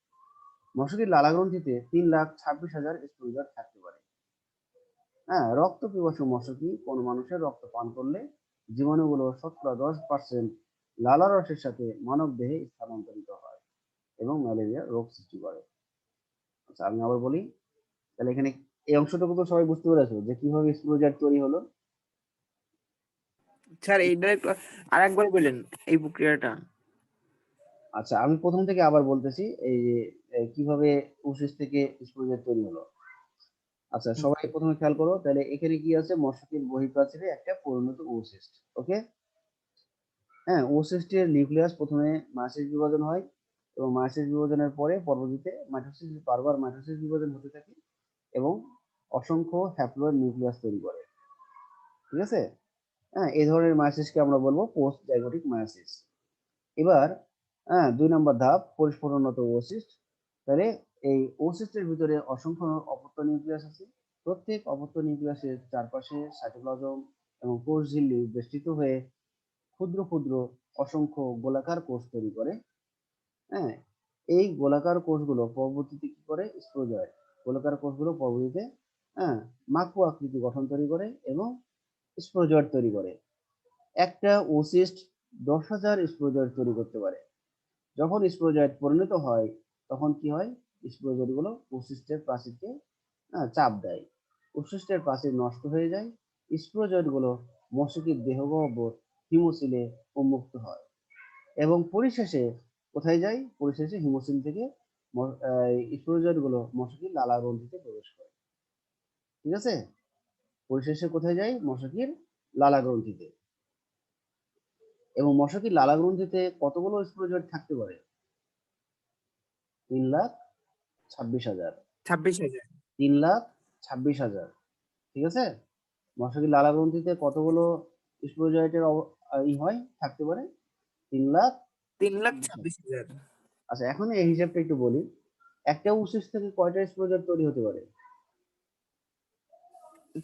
মশকির লালা গ্রন্থিতে 3,26,000 স্পোরজয়েড থাকতে পারে। রক্ত পিপাসু মশকি কোন মানুষের রক্ত পান করলে জীবাণুগুলো 10% লালা রসের সাথে মানব দেহে স্থানান্তরিত হয় এবং ম্যালেরিয়া রোগ সৃষ্টি করে। আচ্ছা, আমি আবার বলি, তাহলে এখানে এই অংশটুকু তো সবাই বুঝতে পেরেছো যে কিভাবে স্পোরজয়েড তৈরি হলো। স্যার এইটা একটু আরেকবার বলেন এই প্রক্রিয়াটা। আচ্ছা, আমি প্রথম থেকে আবার বলতেছি এই যে কিভাবে ওসিস থেকে স্পোরজাইট তৈরি হলো। আচ্ছা, সবাই প্রথমে খেয়াল করো, তাহলে এখানে কি আছে, মশকির বহিঃপ্রাচীরে একটা পরিণত ওসিস্ট। ওকে, হ্যাঁ, ওসিস্টের নিউক্লিয়াস প্রথমে মায়োসিস বিভাজন হয় এবং মায়োসিস বিভাজনের পরে পরবর্তীতে মাইটোসিস, বারবার মাইটোসিস বিভাজন হতে থাকে এবং অসংখ্য হ্যাপ্লয়েড নিউক্লিয়াস তৈরি করে। ঠিক আছে, হ্যাঁ, এই ধরনের মায়োসিসকে আমরা বলবো পোস্ট জাইগোটিক মায়োসিস। এবার হ্যাঁ, 2 নম্বর ধাপ, পরিস্ফুটনত ওসিস্ট। তাহলে এই ওসিস্টের ভিতরে অসংখ্য অপত্য নিউক্লিয়াস আছে। প্রত্যেক অপত্য নিউক্লিয়াসের চারপাশে সাইটোপ্লাজম এবং কোষ ঝিল্লি বেষ্টিত হয়ে ক্ষুদ্র ক্ষুদ্র অসংখ্য গোলাকার কোষ তৈরি করে। হ্যাঁ, এই গোলাকার কোষগুলো পরবর্তীতে কি করে, স্পোরজয়েড। গোলাকার কোষগুলো পরবর্তীতে হ্যাঁ মাকু আকৃতি গঠন তৈরি করে এবং স্পোরজয়েড তৈরি করে। একটা ওসিস্ট 10,000 স্পোরজয়েড তৈরি করতে পারে। যখন স্পোরজয়েড পরিণত হয় তখন কি হয়, স্পোরজয়েড গুলো ওসিস্টের প্রাচীরকে চাপ দেয়, ওসিস্টের প্রাচীর নষ্ট হয়ে যায়, স্পোরজয়েড গুলো মশকির দেহগহ্বর হিমোসিলে উন্মুক্ত হয় এবং পরিশেষে কোথায় যায়, পরিশেষে হিমোসিল থেকে স্পোরজয়েড গুলো মশকির লালা গ্রন্থিতে প্রবেশ করে। ঠিক আছে, পরিশেষে কোথায় যায়, মশকির লালা গ্রন্থিতে। এবং মশকির লালা গ্রন্থিতে কতগুলো স্পোরজয়েড থাকতে পারে, 3,26,000। 26,000। 3,26,000। ঠিক আছে, মশকির লালা গ্রন্থিতে কতগুলো স্পোরজয়েটের হয়, থাকতে পারে, 3,26,000। 3,26,000। আচ্ছা, এখন এই হিসাবটা একটু বলি, একটা ওসিস থেকে কয়টা স্পোরজয়েট তৈরি হতে পারে?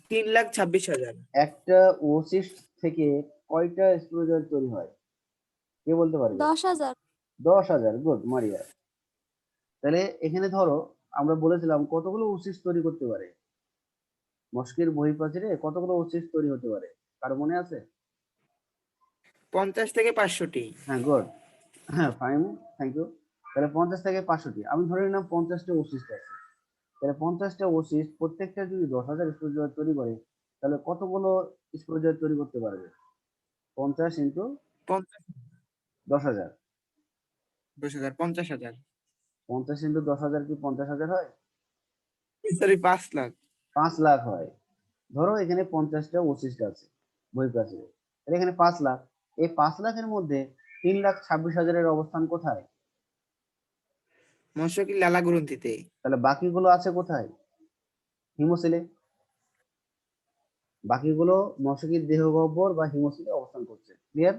3,26,000। একটা ওসিস থেকে কয়টা স্পোরজয়েট তৈরি হয়, কে বলতে পারবে? 10,000। 10,000। গুড মারিয়া। তাহলে এখানে ধরো আমরা বলেছিলাম কতগুলো ওসিস তৈরি করতে পারে, মস্কের বহিঃপ্রাচীরে কতগুলো ওসিস তৈরি হতে পারে, কারো মনে আছে? 50 থেকে 500টি। হ্যাঁ, গুড, হ্যাঁ, ফাইন, থ্যাংক ইউ। তাহলে 50 থেকে 500টি, আমি ধরে নিলাম 50টা ওসিস আছে। তাহলে 50টা ওসিস প্রত্যেকটা যদি 10,000 স্পোরজয়েট তৈরি করে, তাহলে কতগুলো স্পোরজয়েট তৈরি করতে পারবে? 50 ইন্টু 50, 10,000। 10,000, 50,000। 50 ইন্টু 10,000 কি 50,000 হয়? সরি, 5 লাখ। 5 লাখ হয়। ধরো এখানে 50টা ওসিস আছে বহিঃপ্রাচীরে, তাহলে এখানে 5 লাখ। এই 5 লাখের মধ্যে 3,26,000-এর অবস্থান কোথায়? মশকির লালা গ্রন্থিতে। তাহলে বাকিগুলো আছে কোথায়? হিমোসিলে। বাকিগুলো মশকির দেহগহ্বর বা হিমোসিলে অবস্থান করছে। ক্লিয়ার?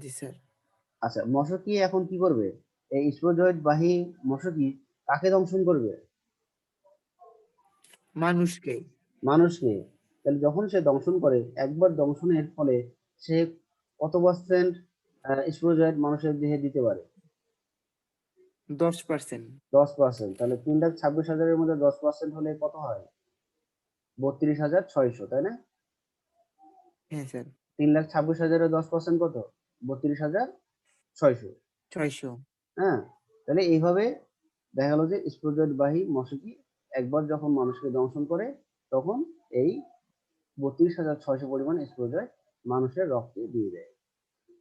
জি স্যার। আচ্ছা, মশকি এখন কি করবে, এই স্পোরজয়েড বাহী মশকি কাকে দংশন করবে? মানুষকে। মানুষকে। তাহলে যখন সে দংশন করে, একবার দংশনের ফলে সে কত পার্সেন্ট স্পোরজয়েড মানুষের দেহে দিতে পারে? 10%। 10%। তাহলে 3,26,000-এর মধ্যে 10% হলে কত হয়? 32,600, তাই না? হ্যাঁ স্যার। 3,26,000-এর 10% কত? 32,600। 600। হ্যাঁ, তাহলে এইভাবে দেখা গেল যে স্পোরজয়েড বাহী মশকি একবার যখন মানুষকে দংশন করে, তখন এই 32,600 পরিমাণ স্পোরজয়েড মানুষের রক্তে দিয়ে দেয়।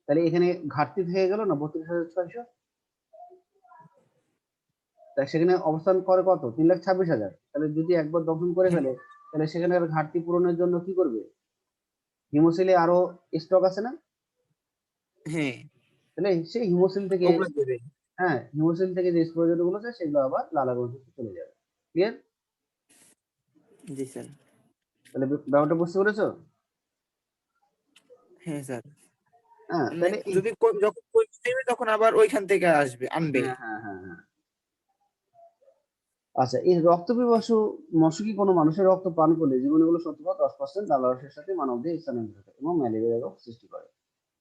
তাহলে এখানে ঘাটতি থেকে গেল না 32,600, তাই সেখানে অবস্থান করে কত, 3,26,000। তাহলে যদি একবার দংশন করে ফেলে, তাহলে সেখানে ঘাটতি পূরণের জন্য কি করবে, হিমোসিলে আরো স্টক আছে না, হ্যাঁ, তাহলে সেই হিমোসিল থেকে ওগুলো দেবে। হ্যাঁ হিমোসিল থেকে যে স্পোরজয়েড গুলো আছে সেগুলো আবার লালা গ্রন্থিতে চলে যাবে। ক্লিয়ার? জি স্যার। তাহলে ব্যাপারটা বুঝতে পেরেছো? হ্যাঁ স্যার। হ্যাঁ, মানে তাহলে যদি যখন কমে যাবে তখন আবার ওইখান থেকে আনবে। হ্যাঁ, হ্যাঁ, হ্যাঁ, হ্যাঁ। আচ্ছা, এই রক্ত পিপাসু মশকি কোনো মানুষের রক্ত পান করলে জীবাণুগুলো শতকরা 10% লালারসের সাথে মানবদেহে স্থানান্তরিত হয় এবং ম্যালেরিয়া রোগ সৃষ্টি করে।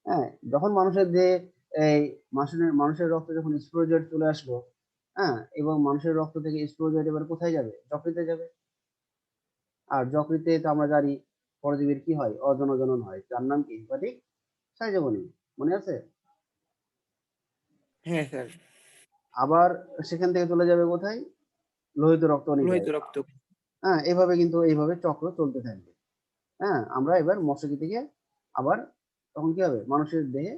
হ্যাঁ, যখন মানুষের দেহে এই মানুষের রক্তে যখন স্পোরজয়েড চলে আসলো, হ্যাঁ, এবং মানুষের রক্ত থেকে স্পোরজয়েড এবার কোথায় যাবে, যকৃতে যাবে। আর যকৃতে তো আমরা জানি পরজীবীর কি হয়, অজনন হয়, যার নাম কি, হেপাটিক সাইজোগনি। মনে আছে? হ্যাঁ স্যার। আবার সেখান থেকে চলে যাবে কোথায়, লোহিত রক্ত লোহিত কণিকায়। রক্ত। হ্যাঁ, এভাবে কিন্তু এইভাবে চক্র চলতে থাকবে। হ্যাঁ, আমরা এবার মশকি থেকে আবার তখন কি হবে, মানুষের দেহে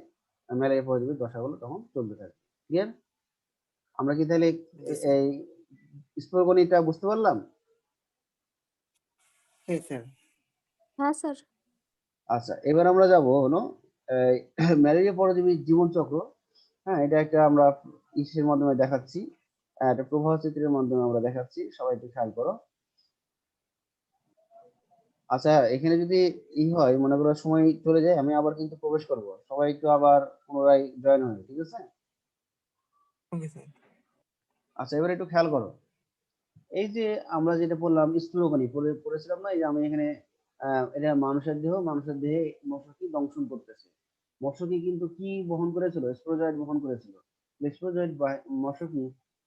ম্যালেরিয়া পরজীবীর দশাগুলো তখন চলতে থাকে। ক্লিয়ার? আমরা কি তাহলে জি স্যার। এই স্পোরগণিতটা বুঝতে পারলাম? হ্যাঁ স্যার। হ্যাঁ স্যার। আচ্ছা, এবার আমরা যাব হলো এই ম্যালেরিয়া পরজীবীর জীবন চক্র। হ্যাঁ, এটা একটা আমরা ইসের মাধ্যমে দেখাচ্ছি, একটা প্রবাহ চিত্রের মাধ্যমে আমরা দেখাচ্ছি, সবাই একটু খেয়াল করো। আচ্ছা, এখানে যদি হয়, মনে করো সময় চলে যায়, আমি আবার কিন্তু প্রবেশ করব, সবাই একটু আবার পুনরায় জয়েন হবে, ঠিক আছে? ওকে স্যার। আচ্ছা, এবার একটু খেয়াল করো, এই যে আমরা যেটা বললাম স্থূলকণি পড়েছিলাম না, এই যে আমি এখানে এটা মানুষের দেহ, মানুষের দেহে মশকি দংশন করতেছে। মশকি কিন্তু কি বহন করেছিল? স্পোরোজয়েড বহন করেছিল। স্পোরোজয়েড মশকি,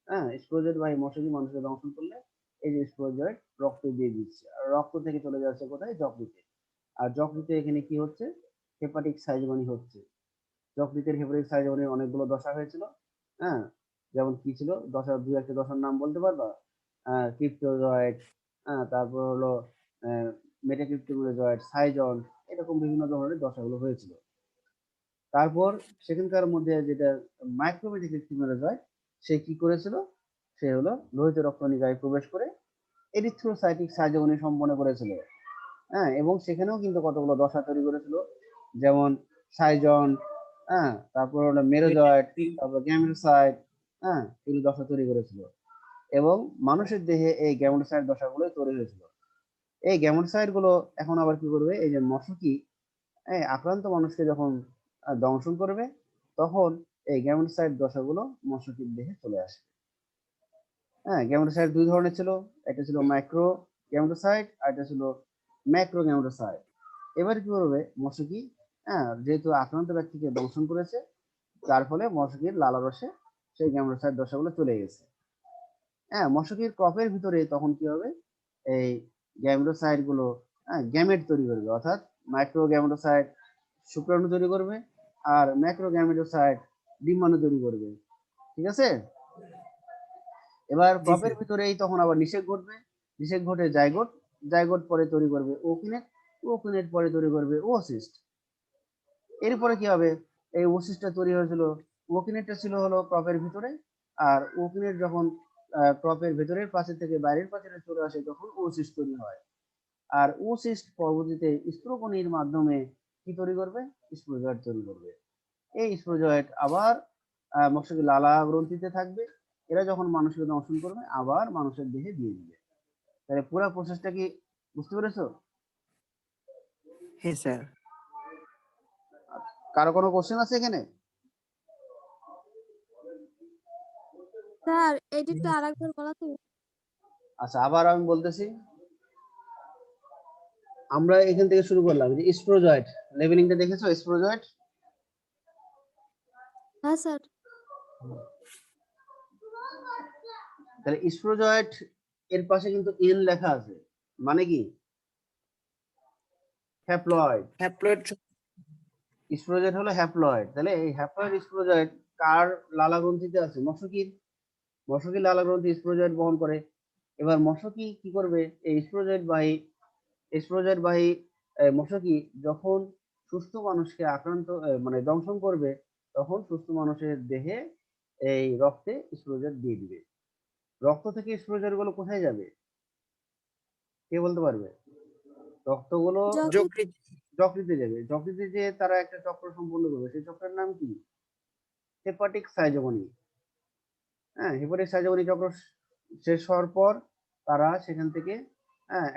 হ্যাঁ, স্পোরোজয়েড বাহী মশকি মানুষকে দংশন করলে এই যে স্পোরোজয়েড রক্ত দিয়ে দিচ্ছে, আর রক্ত থেকে চলে যাচ্ছে কোথায়? যকৃতে। আর যকৃতে এখানে কি হচ্ছে? হেপাটিক সাইজোগনি হচ্ছে। যকৃতের হেপাটিক সাইজোগনির অনেকগুলো দশা হয়েছিল। হ্যাঁ, যেমন কি ছিল দশা, দুই একটা দশার নাম বলতে পারবা? ক্রিপ্টোজয়েড, তারপর হলো মেটাক্রিপ্টোজয়েড, সাইজন, এরকম বিভিন্ন ধরনের দশাগুলো হয়েছিল। তারপর সেখানকার মধ্যে যেটা মাইক্রোমেটাক্রিপ্টোজয়েড, সে কি করেছিল? সে হলো লোহিত রক্তনিকায় প্রবেশ করে এরিথ্রোসাইটিক সাইজোগনি সম্পন্ন করেছিল। হ্যাঁ, এবং সেখানেও কিন্তু কতগুলো দশা তৈরি করেছিল, যেমন সাইজন, হ্যাঁ, তারপর হলো মেরোজয়েড, তারপর গ্যামেটোসাইট, হ্যাঁ, এগুলো দশা তৈরি করেছিল। এবং মানুষের দেহে এই গ্যামেটোসাইট দশাগুলো তৈরি হয়েছিল। এই গ্যামেটোসাইট গুলো এখন আবার কি করবে? এই যে মশকি আক্রান্ত মানুষকে যখন দংশন করবে, তখন এই গ্যামেটোসাইট দশাগুলো মশকির দেহে চলে আসে। হ্যাঁ, গ্যামেটোসাইট দুই ধরনের ছিল, একটা ছিল মাইক্রো গ্যামেটোসাইট, আর একটা ছিল ম্যাক্রো গ্যামেটোসাইট। এবার কি করবে মশকি? হ্যাঁ, যেহেতু আক্রান্ত ব্যক্তিকে দংশন করেছে, যার ফলে মশকির লালারসে সেই গ্যামেটোসাইট দশাগুলো চলে গেছে। হ্যাঁ, মশকির ক্রপের ভিতরে তখন কি হবে? এই গ্যামেটোসাইট গুলো গ্যামেট তৈরি করবে, অর্থাৎ মাইক্রো গ্যামেটোসাইট শুক্রাণু তৈরি করবে, আর ম্যাক্রো গ্যামেটোসাইট ডিম্বাণু তৈরি করবে। ঠিক আছে? এবার জি ক্রপের স্যার। ভিতরেই তখন আবার নিষেক ঘটবে, নিষেক ঘটে জাইগোট, জাইগোট পরে তৈরি করবে ওকিনেট, ওকিনেট পরে তৈরি করবে ওসিস্ট। এরপরে কি হবে? এই ওসিসটা তৈরি হয়েছিল, ওকিনেটটা ছিল হলো ক্রপের ভিতরে, আর ওকিনেট যখন ক্রপের ভেতরের পাশে থেকে বাইরের পাশে চলে আসে, তখন ওসিস তৈরি হয়। আর ওসিস পরবর্তীতে স্প্রোকনির মাধ্যমে কি তৈরি করবে? স্প্রোজয়েড তৈরি করবে। এই স্প্রোজয়েড আবার মশকের লালা গ্রন্থিতে থাকবে, এরা যখন মানুষকে দংশন করবে আবার মানুষের দেহে দিয়ে দিবে। তাহলে পুরো প্রসেসটা কি বুঝতে পেরেছো? হ্যাঁ স্যার। কারো কোনো কোশ্চেন আছে এখানে? স্যার এইটা একটু আরেকবার বলা তো। আচ্ছা, আবার আমি বলতেছি, আমরা এখান থেকে শুরু করলাম যে স্প্রোজয়েড লেভেলিংটা দেখেছো? স্প্রোজয়েড, হ্যাঁ স্যার। তাহলে স্প্রোজয়েড এর পাশে কিন্তু এন লেখা আছে, মানে কি? হ্যাপ্লয়েড। হ্যাপ্লয়েড। স্প্রোজয়েড হলো হ্যাপ্লয়েড। তাহলে এই হ্যাপ্লয়েড স্প্রোজয়েড কার লালা গ্রন্থিতে আছে? মশকির। মশকির লালা গ্রন্থি স্প্রোজয়েড বহন করে। এবার মশকি কি করবে? এই স্প্রোজয়েড বাহী মশকি যখন সুস্থ মানুষকে আক্রান্ত মানে দংশন করবে, তখন সুস্থ মানুষের দেহে এই রক্তে স্প্রোজয়েড দিয়ে দিবে। রক্ত থেকে স্প্রোজয়েড গুলো কোথায় যাবে? কে বলতে পারবে? রক্তগুলো যকৃৎ। যকৃৎ। যকৃতে যাবে, যকৃতে যে তারা একটা চক্র সম্পূর্ণ করবে, সেই চক্রের নাম কি? Hepatic schizogony. হ্যাঁ, হেপাটিক সাইজোগনি চক্র শেষ হওয়ার পর তারা সেখান থেকে হ্যাঁ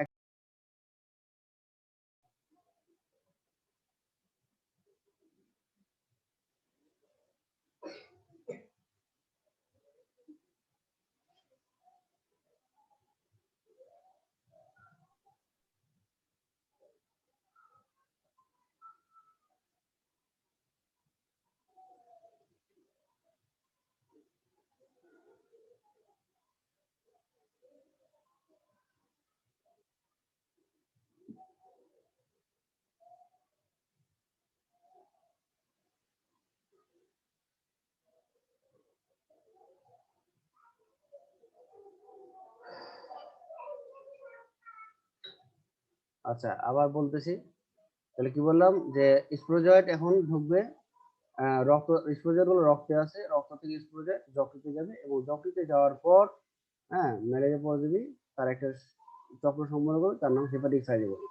আচ্ছা, আবার বলতেছি। তাহলে কি বললাম যে স্পোরোজয়েট এখন ঢুকবে রক্ত। স্পোরোজয়েট গুলো রক্তে আছে, রক্ত থেকে স্পোরোজয়েট যকৃতে যাবে এবং যকৃতে যাওয়ার পর হ্যাঁ ম্যালেরিয়া পরজীবী তার একটা চক্র সম্পন্ন করবে, তার নাম হেপাটিক সাইজোগনি।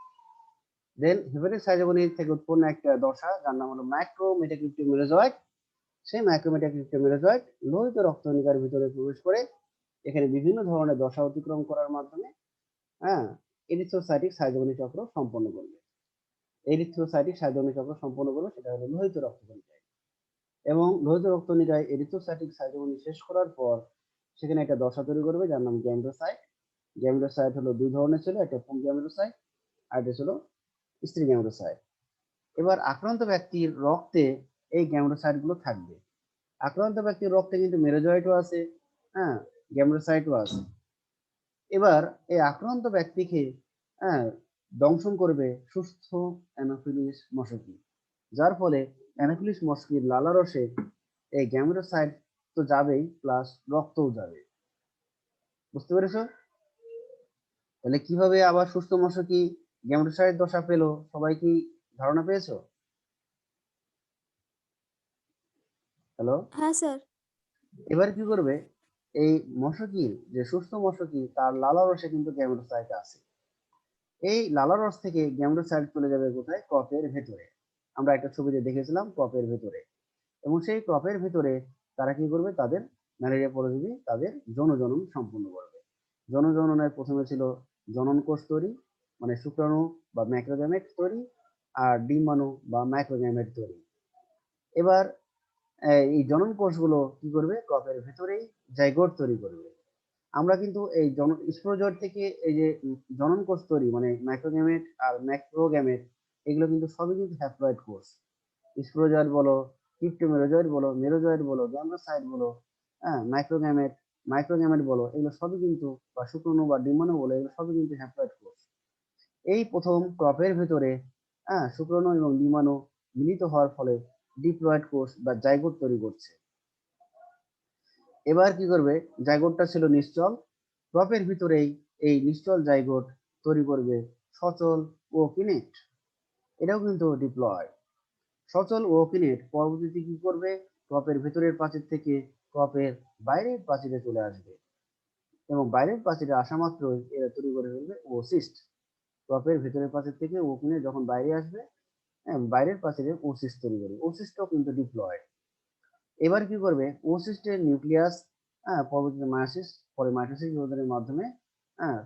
দেন হেপাটিক সাইজোগনি থেকে উৎপন্ন একটা দশা যার নাম হলো ম্যাক্রোমেটাক্রিপ্টোমেটাজয়েড। সেই ম্যাক্রোমেটাক্রিপ্টোমেটাজয়েড লোহিত রক্তকণিকার ভিতরে প্রবেশ করে এখানে বিভিন্ন ধরনের দশা অতিক্রম করার মাধ্যমে হ্যাঁ এরিথ্রোসাইটিক সাইজোগনি চক্র সম্পন্ন করবে। এরিথ্রোসাইটিক সাইজোগনি চক্র সম্পন্ন করবে, সেটা হলো লোহিত রক্তকণিকায়। এবং লোহিত রক্তকণিকায় এরিথ্রোসাইটিক সাইজোগনি শেষ করার পর সেখানে একটা দশা তৈরি করবে যার নাম গ্যামেটোসাইট। গ্যামেটোসাইট হলো দুই ধরনের ছিল, একটা পুং গ্যামেটোসাইট আর একটা ছিল স্ত্রী গ্যামেটোসাইট। এবার আক্রান্ত ব্যক্তির রক্তে এই গ্যামেটোসাইট গুলো থাকবে। আক্রান্ত ব্যক্তির রক্তে কিন্তু মেরোজয়েটও আছে, হ্যাঁ গ্যামেটোসাইটও আছে। এবার এই আক্রান্ত ব্যক্তিকে হ্যাঁ দংশন করবে সুস্থ অ্যানোফিলিস মশকি, যার ফলে অ্যানোফিলিস মশকির লালারসে এই গ্যামেটোসাইট তো যাবেই, প্লাস রক্তও যাবে। বুঝতে পেরেছো? তাহলে কিভাবে আবার সুস্থ মশকি গ্যামেটোসাইট দশা পেলো, সবাই কি ধারণা পেয়েছো? হ্যালো, হ্যাঁ স্যার। এবার কি করবে এই মশকির যে সুস্থ মশকি তার লালারসে কিন্তু গ্যামেটোসাইট আছে। এই লালারস থেকে গ্যামেটোসাইট চলে যাবে কোথায়? ক্রপের ভেতরে। আমরা একটা ছবিতে দেখেছিলাম ক্রপের ভেতরে। এবং সেই ক্রপের ভেতরে তারা কি করবে? তাদের ম্যালেরিয়া পরজীবী তাদের যৌনজনন সম্পূর্ণ করবে। যৌনজননের প্রথমে ছিল জনন কোষ তৈরি, মানে শুক্রাণু বা ম্যাক্রোগ্যামেট তৈরি, আর ডিম্বাণু বা মাইক্রোগ্যামেট তৈরি। এবার এই জনন কোষগুলো কি করবে? ক্রপের ভেতরেই জাইগোট তৈরি করবে। আমরা কিন্তু এই স্পোরোজয়েট থেকে এই যে জনন কোষ তৈরি মানে মাইক্রোগ্যামেট আর ম্যাক্রোগ্যামেট, এগুলো কিন্তু সবই কিন্তু হ্যাপ্লয়েড কোষ। স্পোরোজয়েট বলো, ক্রিপ্টোমেরোজয়েট বলো, মেরোজয়েট বলো, গ্যামেটোসাইট বলো, হ্যাঁ মাইক্রোগ্যামেট, মাইক্রোগ্যামেট বলো, এগুলো সবই কিন্তু বা শুক্রাণু বা ডিম্বাণু বলো, এগুলো সবই কিন্তু হ্যাপ্লয়েড কোষ। এই প্রথম ক্রপের ভেতরে শুক্রাণু এবং ডিম্বাণু মিলিত হওয়ার ফলে ডিপ্লয়েড কোষ বা জাইগোট তৈরি করছে। এবার কি করবে? জাইগোটটা ছিল নিশ্চল, ক্রপের ভিতরেই এই নিশ্চল জাইগোট তৈরি করবে সচল ওকিনেট। এটাও কিন্তু ডিপ্লয়। সচল ওকিনেট পরবর্তীতে কি করবে? ক্রপের ভেতরের প্রাচীর থেকে ক্রপের বাইরের প্রাচীরে চলে আসবে এবং বাইরের প্রাচীরে আসা মাত্রই এরা তৈরি করে ফেলবে ওসিস্ট। ক্রপের ভেতরের প্রাচীর থেকে ওকিনেট যখন বাইরে আসবে, বাইরের প্রাচীরে ওসিস্ট তৈরি করবে। ওসিস্টও কিন্তু ডিপ্লয়েড। এবার কি করবে? ওসিস্টের নিউক্লিয়াস পরবর্তীতে মায়োসিস, পরে মাইটোসিস বিভাজনের মাধ্যমে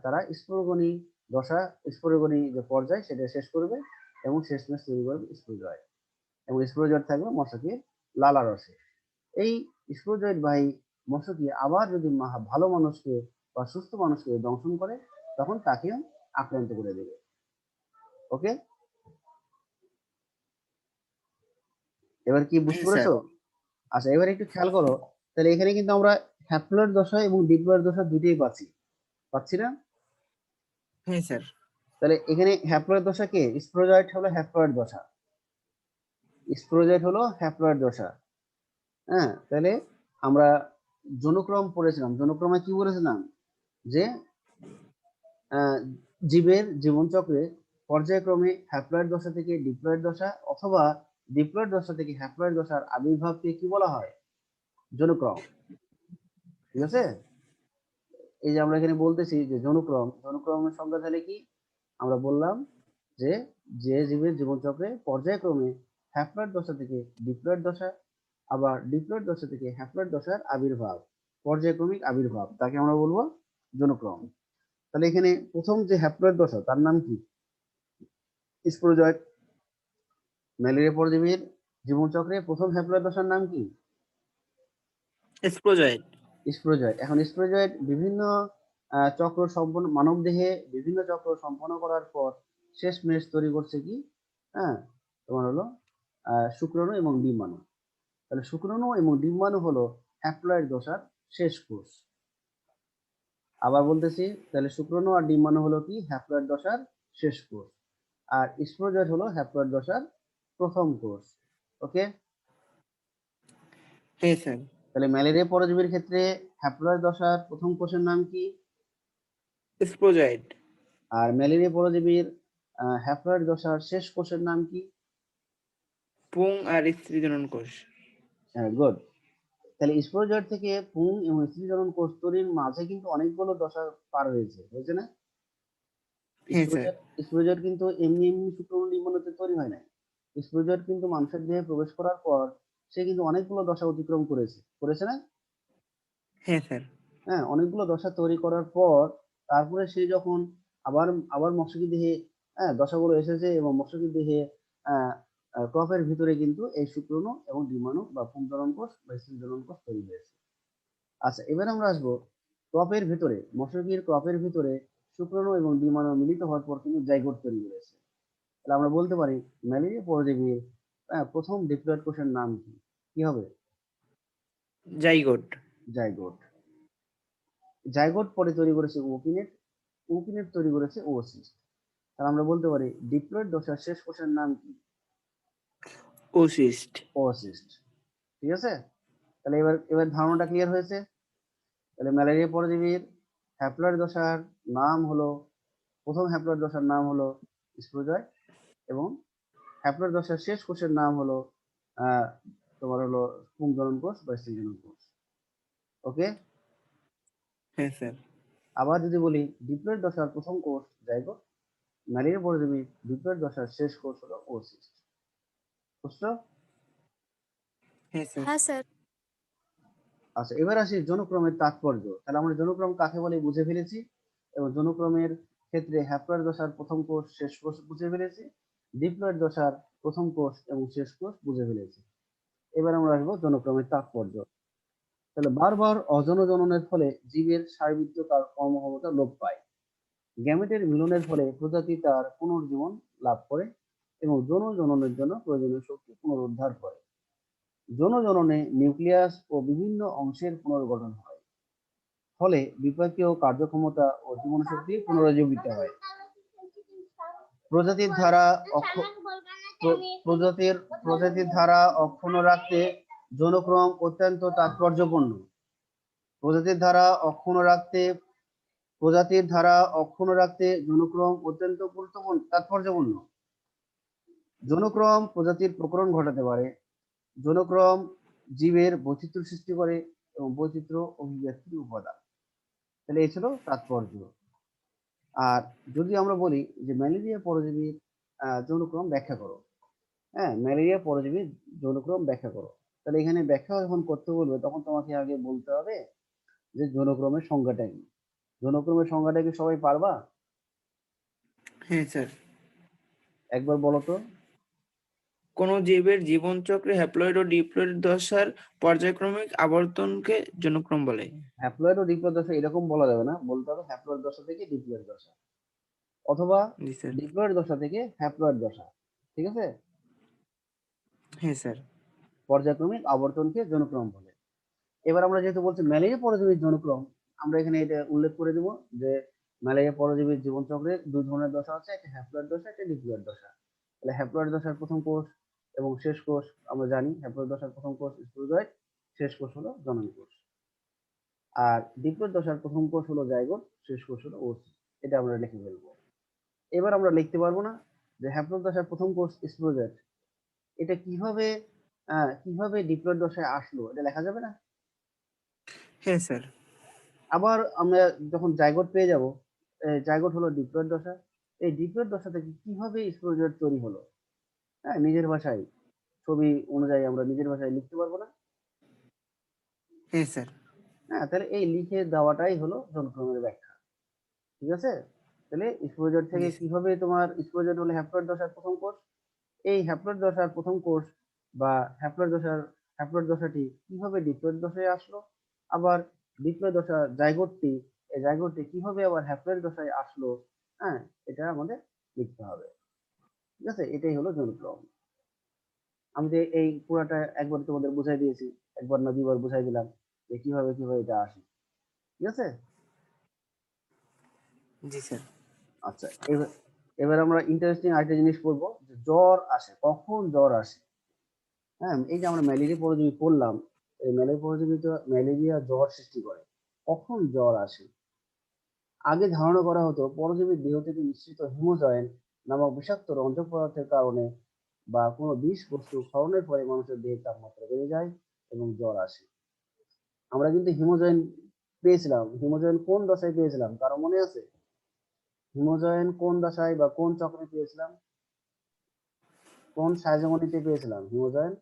তারা স্পোরোগনি দশা, স্পোরোগনি যে পর্যায় সেটা শেষ করবে এবং শেষমেশ তৈরি করবে স্পোরোজয়েট। এবং স্পোরোজয়েট থাকবে মশকির লালারসে। এই স্পোরোজয়েট বাহী মশকি আবার যদি ভালো মানুষকে বা সুস্থ মানুষকে দংশন করে তখন তাকেও আক্রান্ত করে দেবে। ওকে, এবার কি বুঝতে হ্যাঁ স্যার। পেরেছো? আচ্ছা, এবার একটু খেয়াল করো। তাহলে এখানে কিন্তু আমরা হ্যাপ্লয়েড দশা এবং ডিপ্লয়েড দশা দুটোই পাচ্ছি না? হ্যাঁ স্যার। তাহলে এখানে হ্যাপ্লয়েড দশা কে? স্পোরোজয়েট হলো হ্যাপ্লয়েড দশা। স্পোরোজয়েট হলো হ্যাপ্লয়েড দশা। হ্যাঁ, তাহলে আমরা জনুক্রম পড়েছিলাম। জনুক্রমে কি বলেছিলাম? যে জীবের জীবনচক্রে পর্যায়ক্রমে হ্যাপ্লয়েড দশা থেকে ডিপ্লয়েড দশা অথবা ডিপ্লয়েড দশা থেকে হ্যাপ্লয়েড দশার আবির্ভাবকে কি বলা হয়? জনুক্রম। ঠিক আছে? এই যে আমরা এখানে বলতেছি যে জনুক্রমের সংজ্ঞা তাহলে কি? আমরা বললাম যে যে জীবের জীবনচক্রে পর্যায়ক্রমে হ্যাপ্লয়েড দশা থেকে ডিপ্লয়েড দশা আবার ডিপ্লয়েড দশা থেকে হ্যাপ্লয়েড দশার আবির্ভাব, পর্যায়ক্রমিক আবির্ভাব, তাকে আমরা বলবো জনুক্রম। তাহলে এখানে প্রথম যে হ্যাপ্লয়েড দশা তার নাম কি? স্পোরোজয়েট। ম্যালেরিয়া পরজীবীর জীবনচক্রে প্রথম হ্যাপ্লয়েড দশার নাম কি? স্পোরোজয়েট। স্পোরোজয়েট। এখন স্পোরোজয়েট বিভিন্ন চক্র সম্পন্ন মানব দেহে বিভিন্ন চক্র সম্পন্ন করার পর শেষমেশ তৈরি করছে কি? তোমার হলো শুক্রাণু এবং ডিম্বাণু। তাহলে শুক্রাণু এবং ডিম্বাণু হলো হ্যাপ্লয়েড দশার শেষ কোষ। আবার বলতেছি, তাহলে শুক্রাণু আর ডিম্বাণু হলো কি? হ্যাপ্লয়েড দশার শেষ কোষ। আর স্পোরোজয়েট হলো হ্যাপ্লয়েড দশার প্রথম কোষ। ওকে, হ্যাঁ স্যার। তাহলে ম্যালেরিয়া পরজীবীর ক্ষেত্রে হ্যাপ্লয়েড দশার প্রথম কোষের নাম কি? স্পোরোজয়েট। আর ম্যালেরিয়া পরজীবীর হ্যাপ্লয়েড দশার শেষ কোষের নাম কি? পুং আর স্ত্রী জনন কোষ। হ্যাঁ, গুড। তাহলে স্পোরোজয়েট থেকে পুং এবং স্ত্রী জনন কোষ তৈরির মাঝে কিন্তু অনেকগুলো দশা পার হয়েছে না? হ্যাঁ স্যার। স্পোরোজয়েট কিন্তু এমনি এমনি শুক্রাণু নির্মাণতে তৈরি হয় নাই। স্পোরোজয়েট কিন্তু মানুষের দেহে প্রবেশ করার পর সে কিন্তু অনেকগুলো দশা অতিক্রম করেছে না? হ্যাঁ স্যার। হ্যাঁ, অনেকগুলো দশা তৈরি করার পর তারপরে সে যখন আবার আবার মৎস্যকীট দেহে দশাগুলো এসেছে এবং মৎস্যকীট দেহে ক্রপের ভিতরে কিন্তু এই শুক্রাণু এবং ডিম্বাণু বা পুংজনন কোষ বা স্ত্রীজনন কোষ তৈরি হয়েছে। আচ্ছা, এবার আমরা আসবো ক্রপের ভিতরে, মৎস্যকীট ক্রপের ভিতরে শুক্রাণু এবং ডিম্বাণু মিলিত হওয়ার পর কিন্তু জাইগোট তৈরি হয়েছে। তাহলে আমরা বলতে পারি ম্যালেরিয়া পরজীবীর প্রথম ডিপ্লয়েড কোষের নাম কি? কি হবে? জাইগোট। জাইগোট। জাইগোট পরে তৈরি করেছে ওকিনেট, ওকিনেট তৈরি করেছে ওসিস্ট। তাহলে আমরা বলতে পারি ডিপ্লয়েড দশার শেষ কোষের নাম কি? ওসিস্ট। ওসিস্ট। ঠিক আছে? তাহলে এবার ধারণাটা ক্লিয়ার হয়েছে। তাহলে ম্যালেরিয়া পরজীবীর হ্যাপ্লয়েড দশার নাম হলো, প্রথম হ্যাপ্লয়েড দশার নাম হলো স্পোরোজয়েট এবং হ্যাপ্লয়েড দশার শেষ কোষের নাম হলো আহ, তোমার হলো পুংজনন কোষ বা স্ত্রীজনন কোষ। ওকে? হ্যাঁ স্যার। আবার যদি বলি ডিপ্লয়েড দশার প্রথম কোষ জাইগোট, ম্যালেরিয়া পরজীবীর ডিপ্লয়েড দশার শেষ কোষ হলো ওসিস্ট। বুঝছো? হ্যাঁ স্যার। হ্যাঁ স্যার। আচ্ছা, এবার আসি জনুক্রমের তাৎপর্য। তাহলে আমরা জনুক্রম কাকে বলে বুঝে ফেলেছি এবং জনুক্রমের ক্ষেত্রে হ্যাপ্লয়েড দশার প্রথম কোষ শেষ কোষ বুঝে ফেলেছি, ডিপ্লয়েড দশার প্রথম কোষ এবং শেষ কোষ বুঝে ফেলেছি। এবার আমরা আসবো জনুক্রমের তাৎপর্য। তাহলে বারবার অযৌন জননের ফলে জীবের শারীরবৃত্তীয় তার কর্মক্ষমতা লোপ পায়। গ্যামেটের মিলনের ফলে প্রজাতি তার পুনর্জীবন লাভ করে এবং যৌন জননের জন্য প্রয়োজনীয় শক্তি পুনরুদ্ধার করে। যৌন জননে নিউক্লিয়াস ও বিভিন্ন অংশের পুনর্গঠন হয়, ফলে বিপাকীয় কার্যক্ষমতা ও জীবনশক্তি পুনরুজ্জীবিত হয়। প্রজাতির ধারা প্রজাতির ধারা অক্ষুণ্ণ রাখতে যৌনক্রম অত্যন্ত তাৎপর্যপূর্ণ। প্রজাতির ধারা অক্ষুণ্ণ রাখতে যৌনক্রম অত্যন্ত তাৎপর্যপূর্ণ। যৌনক্রম প্রজাতির প্রকরণ ঘটাতে পারে। যৌনক্রম জীবের বৈচিত্র্য সৃষ্টি করে এবং বৈচিত্র্য অভিব্যক্তির উপাদান। তাহলে এই ছিল তাৎপর্য। আর যদি আমরা বলি যে ম্যালেরিয়া পরজীবীর যৌনক্রম ব্যাখ্যা করো, হ্যাঁ, ম্যালেরিয়া পরজীবীর যৌনক্রম ব্যাখ্যা করো, তাহলে এখানে ব্যাখ্যা যখন করতে বলবে তখন তোমাকে আগে বলতে হবে যে যৌনক্রমের সংজ্ঞাটা কি। যৌনক্রমের সংজ্ঞাটা কি সবাই পারবা? হ্যাঁ স্যার। একবার বলো তো। কোন জীবের জীবনচক্রে হ্যাপ্লয়েড ও ডিপ্লয়েড দশার পর্যায়ক্রমিক আবর্তনকে জনুক্রম বলে। হ্যাপ্লয়েড ও ডিপ্লয়েড দশা এরকম বলা যাবে না, বলতে হবে হ্যাপ্লয়েড দশা থেকে ডিপ্লয়েড দশা অথবা জি স্যার। ডিপ্লয়েড দশা থেকে হ্যাপ্লয়েড দশা। ঠিক আছে? হ্যাঁ স্যার। পর্যায়ক্রমিক আবর্তনকে যৌনক্রম বলে। এবার আমরা যেহেতু বলছি ম্যালেরিয়া পরজীবীর যৌনক্রম, আমরা এখানে এটা উল্লেখ করে দিব যে ম্যালেরিয়া পরজীবীর জীবনচক্রে দুই ধরনের দশা আছে, একটা হ্যাপ্লয়েড দশা, একটা ডিপ্লয়েড দশা। তাহলে হ্যাপ্লয়েড দশার প্রথম কোষ এবং শেষ কোষ আমরা জানি, হ্যাপ্লয়েড দশার প্রথম কোষ স্পোরোজয়েট, শেষ কোষ হলো জনন কোষ। আর ডিপ্লয়েড দশার প্রথম কোষ হলো জাইগোট, শেষ কোষ হলো ওসি। এটা আমরা লিখে ফেলবো। এবার আমরা লিখতে পারবো না যে হ্যাপ্লয়েড দশার প্রথম কোষ স্পোরোজয়েট, এটা কিভাবে ডিপ্লয়েড দশায় আসলো, এটা লেখা যাবে না? হ্যাঁ স্যার। আবার আমরা যখন জাইগোট পেয়ে যাব, জাইগোট হলো ডিপ্লয়েড দশা, এই ডিপ্লয়েড দশা থেকে কিভাবে স্পোরোজয়েট তৈরি হলো, হ্যাঁ, নিজের ভাষায় ছবি অনুযায়ী আমরা নিজের ভাষায় লিখতে পারবো না? হ্যাঁ স্যার। হ্যাঁ, তাহলে এই লিখে দেওয়াটাই হলো জনক্রমের ব্যাখ্যা। ঠিক আছে? তাহলে স্পোরোজয়েট থেকে জি স্যার। কিভাবে তোমার স্পোরোজয়েট হলো হ্যাপ্লয়েড দশার প্রথম কোষ, এই হ্যাপ্লয়েড দশার প্রথম কোষ বা হ্যাপ্লয়েড দশাটি কিভাবে ডিপ্লয়েড দশায় আসলো, আবার ডিপ্লয়েড দশা জাইগোটটি, এই জাইগোটটি কিভাবে আবার হ্যাপ্লয়েড দশায় আসলো, হ্যাঁ, এটা আমাদের লিখতে হবে। ঠিক আছে? এটাই হলো যৌনক্রম। আমি যে এই পুরাটা একবার তোমাদের বুঝাই দিয়েছি, একবার না দুইবার বুঝাই দিলাম যে কিভাবে কিভাবে এটা আসে। ঠিক আছে? জি স্যার। আচ্ছা, এবার এবার আমরা ইন্টারেস্টিং আরেকটা জিনিস পড়বো যে জ্বর আসে, কখন জ্বর আসে। হ্যাঁ, এই যে আমরা ম্যালেরিয়া পরজীবী পড়লাম, এই ম্যালেরিয়া পরজীবী তো ম্যালেরিয়া জ্বর সৃষ্টি করে। কখন জ্বর আসে? আগে ধারণা করা হতো পরজীবীর দেহ থেকে নিঃসৃত হিমোজয়েন নামক বিষাক্ত রঞ্জক পদার্থের কারণে বা কোনো বিষ বস্তু ক্ষরণের ফলে মানুষের দেহের তাপমাত্রা বেড়ে যায় এবং জ্বর আসে। আমরা কিন্তু হিমোজয়েন পেয়েছিলাম, হিমোজয়েন কোন দশায় পেয়েছিলাম কারো মনে আছে? হিমোজয়েন কোন দশায় বা কোন চক্রে পেয়েছিলাম? কোন সাইজমনিতে পেয়েছিলাম হিমোজয়েন?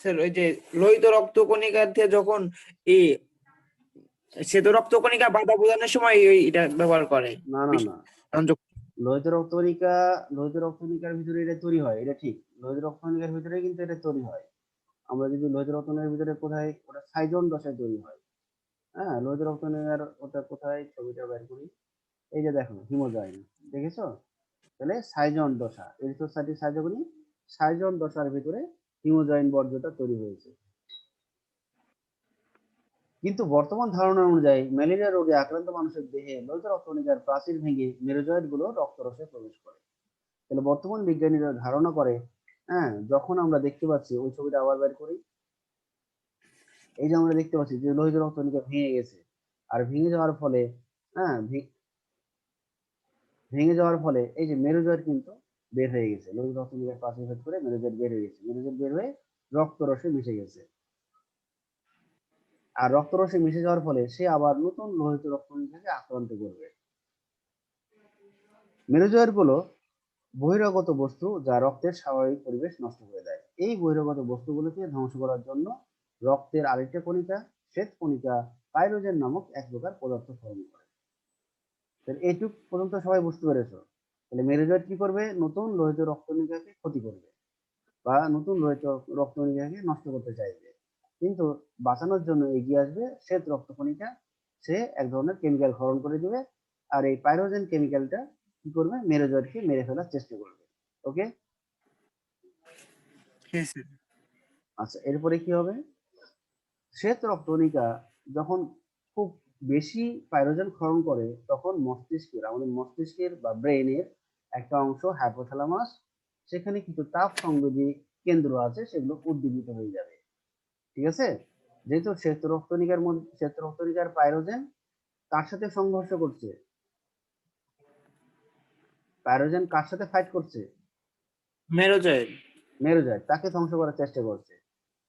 স্যার ওই যে লোহিত রক্তকণিকা থেকে যখন এই শ্বেত রক্তকণিকা বাধা প্রদানের সময় এটা ব্যবহার করে না না না, রঞ্জক। লোহিত রক্তকণিকার ভিতরে এটা তৈরি হয়, এটা ঠিক। লোহিত রক্তকণিকার ভিতরে কিন্তু এটা তৈরি হয়। আমরা যদি লোহিত রক্তকণিকার ভিতরে কোথায়, ওটা সাইজন দশায় তৈরি হয়। হ্যাঁ, লোহিত রক্তকণিকার ওটা কোথায়, ছবিটা বের করি। এই যে দেখো হিমোজয়েন, দেখেছো? তাহলে সাইজন দশা, এরিথ্রোসাইটিক সাইজোগনি, সাইজন দশার ভিতরে হিমোজয়েন বর্জ্যটা তৈরি হয়েছে। কিন্তু বর্তমান ধারণা অনুযায়ী ম্যালেরিয়া রোগে আক্রান্ত মানুষের দেহে লোহিত রক্তকণিকার প্রাচীর ভেঙে মেরুজয়েড গুলো রক্তরসে প্রবেশ করে। তাহলে বর্তমান বিজ্ঞানীরা ধারণা করে, হ্যাঁ, যখন আমরা দেখতে পাচ্ছি, ওই ছবিটা আবার বের করি। এই যে আমরা দেখতে পাচ্ছি যে লোহিত রক্তকণিকা ভেঙে গেছে, আর ভেঙে যাওয়ার ফলে, হ্যাঁ, ভেঙে যাওয়ার ফলে এই যে মেরুজয়েড কিন্তু বের হয়ে গেছে, লোহিত রক্তকণিকার প্রাচীর ভেদ করে মেরুজয়েড বের হয়ে গেছে, মেরুজয়েড বের হয়ে রক্তরসে মিশে গেছে। আর রক্তরসে মিশে যাওয়ার ফলে সে আবার নতুন লোহিত রক্তকণিকাকে আক্রান্ত করবে। মেরুজয়েড গুলো বহিরাগত বস্তু যা রক্তের স্বাভাবিক পরিবেশ নষ্ট করে দেয়। এই বহিরাগত বস্তুগুলোকে ধ্বংস করার জন্য রক্তের আরেকটা কণিকা, শ্বেত কণিকা, পাইরোজেন নামক এক প্রকার পদার্থ ক্ষরণ করে। তাহলে এইটুক পর্যন্ত সবাই বুঝতে পেরেছো? তাহলে মেরুজয়েড কি করবে? নতুন লোহিত রক্তকণিকাকে ক্ষতি করবে বা নতুন লোহিত রক্তকণিকাকে নষ্ট করতে চাইবে। কিন্তু বাঁচানোর জন্য এগিয়ে আসবে শ্বেত রক্তকণিকা, সে এক ধরনের কেমিক্যাল ক্ষরণ করে দিবে, আর এই পাইরোজেন কেমিক্যালটা কি করবে? মেরুজয়েডকে মেরে ফেলার চেষ্টা করবে। ওকে, হ্যাঁ স্যার। আচ্ছা, এরপরে কি হবে? শ্বেত রক্তকণিকা যখন খুব বেশি পাইরোজেন ক্ষরণ করে, তখন মস্তিষ্কের, আমাদের মস্তিষ্কের বা ব্রেইনের একটা অংশ হাইপোথ্যালামাস, সেখানে কিছু তাপ সংবেদী কেন্দ্র আছে, সেগুলো উদ্দীপিত হয়ে যাবে। ঠিক আছে? যেহেতু শ্বেত রক্তকণিকার পাইরোজেন কার সাথে সংঘর্ষ করছে? পাইরোজেন কার সাথে ফাইট করছে? মেরুজয়েড। মেরুজয়েড তাকে ধ্বংস করার চেষ্টা করছে।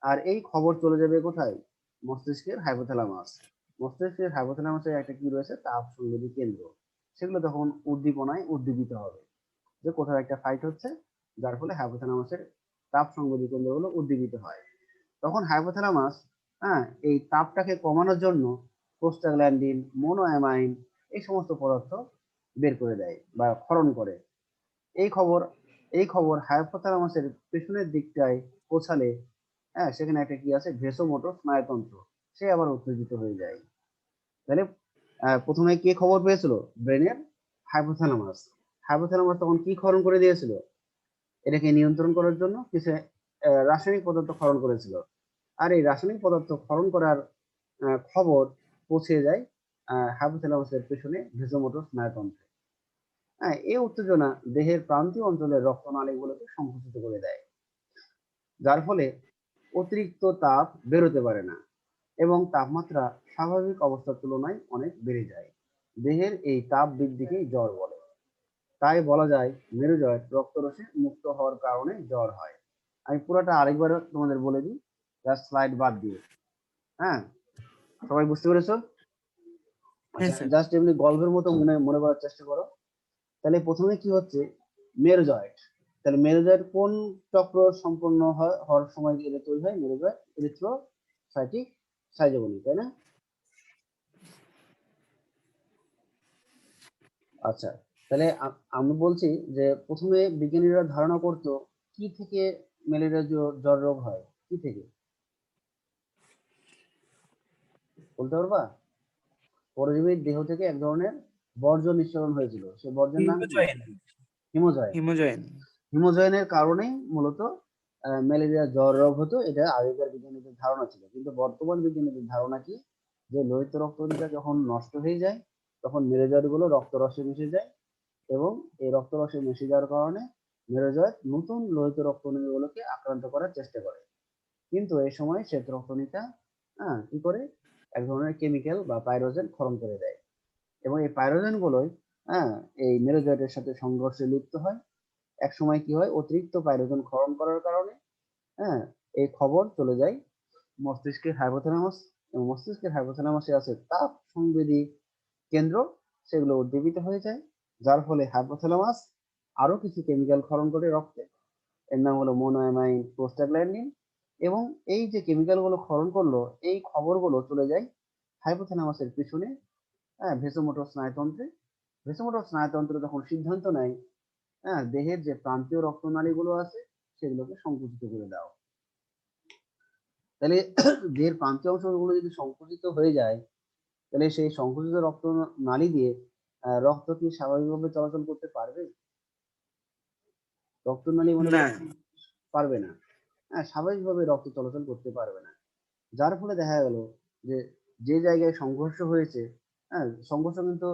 আর এই খবর চলে যাবে কোথায়? মস্তিষ্কের হাইপোথ্যালামাস। মস্তিষ্কের হাইপোথ্যালামাসের একটা কি রয়েছে? তাপ সংবেদী কেন্দ্র। সেগুলো তখন উদ্দীপনায় উদ্দীপিত হবে যে কোথাও একটা ফাইট হচ্ছে, যার ফলে হাইপোথ্যালামাসের তাপ সংবেদী কেন্দ্রগুলো উদ্দীপিত হয়। তখন হাইপোথ্যালামাস, হ্যাঁ, এই তাপটাকে কমানোর জন্য প্রোস্টাগ্ল্যান্ডিন, মোনোঅ্যামাইন, এই সমস্ত পদার্থ বের করে দেয় বা ক্ষরণ করে। এই খবর এই খবর হাইপোথ্যালামাসের পেছনের দিকটায় পৌঁছালে, হ্যাঁ, সেখানে একটা কি আছে? ভেসোমোটর স্নায়ুতন্ত্র, সে আবার উত্তেজিত হয়ে যায়। তাহলে প্রথমে কে খবর পেয়েছিল? ব্রেনের হাইপোথ্যালামাস। হাইপোথ্যালামাস তখন কি ক্ষরণ করে দিয়েছিল? এটাকে নিয়ন্ত্রণ করার জন্য কিছু রাসায়নিক পদার্থ ক্ষরণ করেছিল। আর এই রাসায়নিক পদার্থ ক্ষরণ করার খবর পৌঁছে যায় হাইপোথ্যালামাসের পেছনে ভেসোমোটর স্নায়ুতন্ত্রে। হ্যাঁ, এই উত্তেজনা দেহের প্রান্তীয় অঞ্চলের রক্তনালীগুলোকে সংকুচিত করে দেয়, যার ফলে অতিরিক্ত তাপ বেরোতে পারে না এবং তাপমাত্রা স্বাভাবিক অবস্থার তুলনায় অনেক বেড়ে যায়। দেহের এই তাপ বৃদ্ধিকেই জ্বর বলে। তাই বলা যায় মেরুজয়েড রক্তরসে মুক্ত হওয়ার কারণে জ্বর হয়। আমি পুরোটা আরেকবার তোমাদের বলে দিই, জাস্ট স্লাইড বাদ দিয়ে। হ্যাঁ, সবাই বুঝতে পেরেছো? হ্যাঁ আচ্ছা, স্যার। জাস্ট এমনি গল্পের মতো মনে মনে করার চেষ্টা করো। তাহলে প্রথমে কি হচ্ছে? মেরুজয়েড। তাহলে মেরুজয়েড কোন চক্র সম্পন্ন হওয়ার সময় এটা তৈরি হয়? মেরুজয়েড এরিথ্রোসাইটিক সাইজোগনি, তাই না? আচ্ছা, তাহলে আমি বলছি যে প্রথমে বিজ্ঞানীরা ধারণা করতো কি থেকে ম্যালেরিয়া জ্বর রোগ হয়, কি থেকে বলতে পারবা? পরজীবীর দেহ থেকে এক ধরনের বর্জ্য নিঃসরণ হয়েছিল, সে বর্জ্যের নাম কি? হিমোজয়েন। হিমোজয়েন। হিমোজয়েন। হিমোজয়েনের কারণেই মূলত ম্যালেরিয়া জ্বর রোগ হতো, এটা আগেকার বিজ্ঞানীদের ধারণা ছিল। কিন্তু বর্তমান বিজ্ঞানীদের ধারণা কি? যে লোহিত রক্তকণিকা যখন নষ্ট হয়ে যায়, তখন মেরুজয়েড গুলো রক্তরসে মিশে যায় এবং এই রক্তরসে মিশে যাওয়ার কারণে মেরুজয়েড নতুন লোহিত রক্তকণিকাগুলোকে আক্রান্ত করার চেষ্টা করে। কিন্তু এই সময় শ্বেত রক্তকণিকা, হ্যাঁ, কি করে? এক ধরনের কেমিক্যাল বা পাইরোজেন ক্ষরণ করে দেয়। এবং এই পাইরোজেন গুলোই এই মেরোজয়েটের সাথে সংঘর্ষে লিপ্ত হয়। এক সময় কি হয়, অতিরিক্ত পাইরোজেন ক্ষরণ করার কারণে হ্যাঁ এই খবর চলে যায় মস্তিষ্কের হাইপোথ্যালামাস, এবং মস্তিষ্কের হাইপোথ্যালামাসে আছে তাপ সংবেদী কেন্দ্র, সেগুলো উদ্দীপিত হয়ে যায়, যার ফলে হাইপোথ্যালামাস আরো কিছু কেমিক্যাল ক্ষরণ করে রক্তে, এর নাম হলো মোনোঅ্যামাইন প্রোস্টাগ্ল্যান্ডিন। এবং এই যে কেমিক্যাল গুলো ক্ষরণ করলো, এই খবরগুলো চলে যায় হাইপোথ্যালামাসের পিছনে ভেসোমোটর স্নায়ুতন্ত্রে। ভেসোমোটর স্নায়ুতন্ত্র তখন সিদ্ধান্ত নেয় দেহের যে প্রান্তীয় রক্তনালীগুলো আছে সেগুলোকে সংকুচিত করে দাও। তাহলে দেহের প্রান্তীয় অংশগুলো যদি সংকুচিত হয়ে যায়, তাহলে সেই সংকুচিত রক্ত নালী দিয়ে রক্ত কি স্বাভাবিকভাবে চলাচল করতে পারবে? রক্তনালী মনে না। পারবে না। স্বাভাবিকভাবে রক্ত চলাচল করতে পারবে না, যার ফলে দেখা গেল যে যে জায়গায় সংঘর্ষ হয়েছে, সংঘর্ষ কিন্তু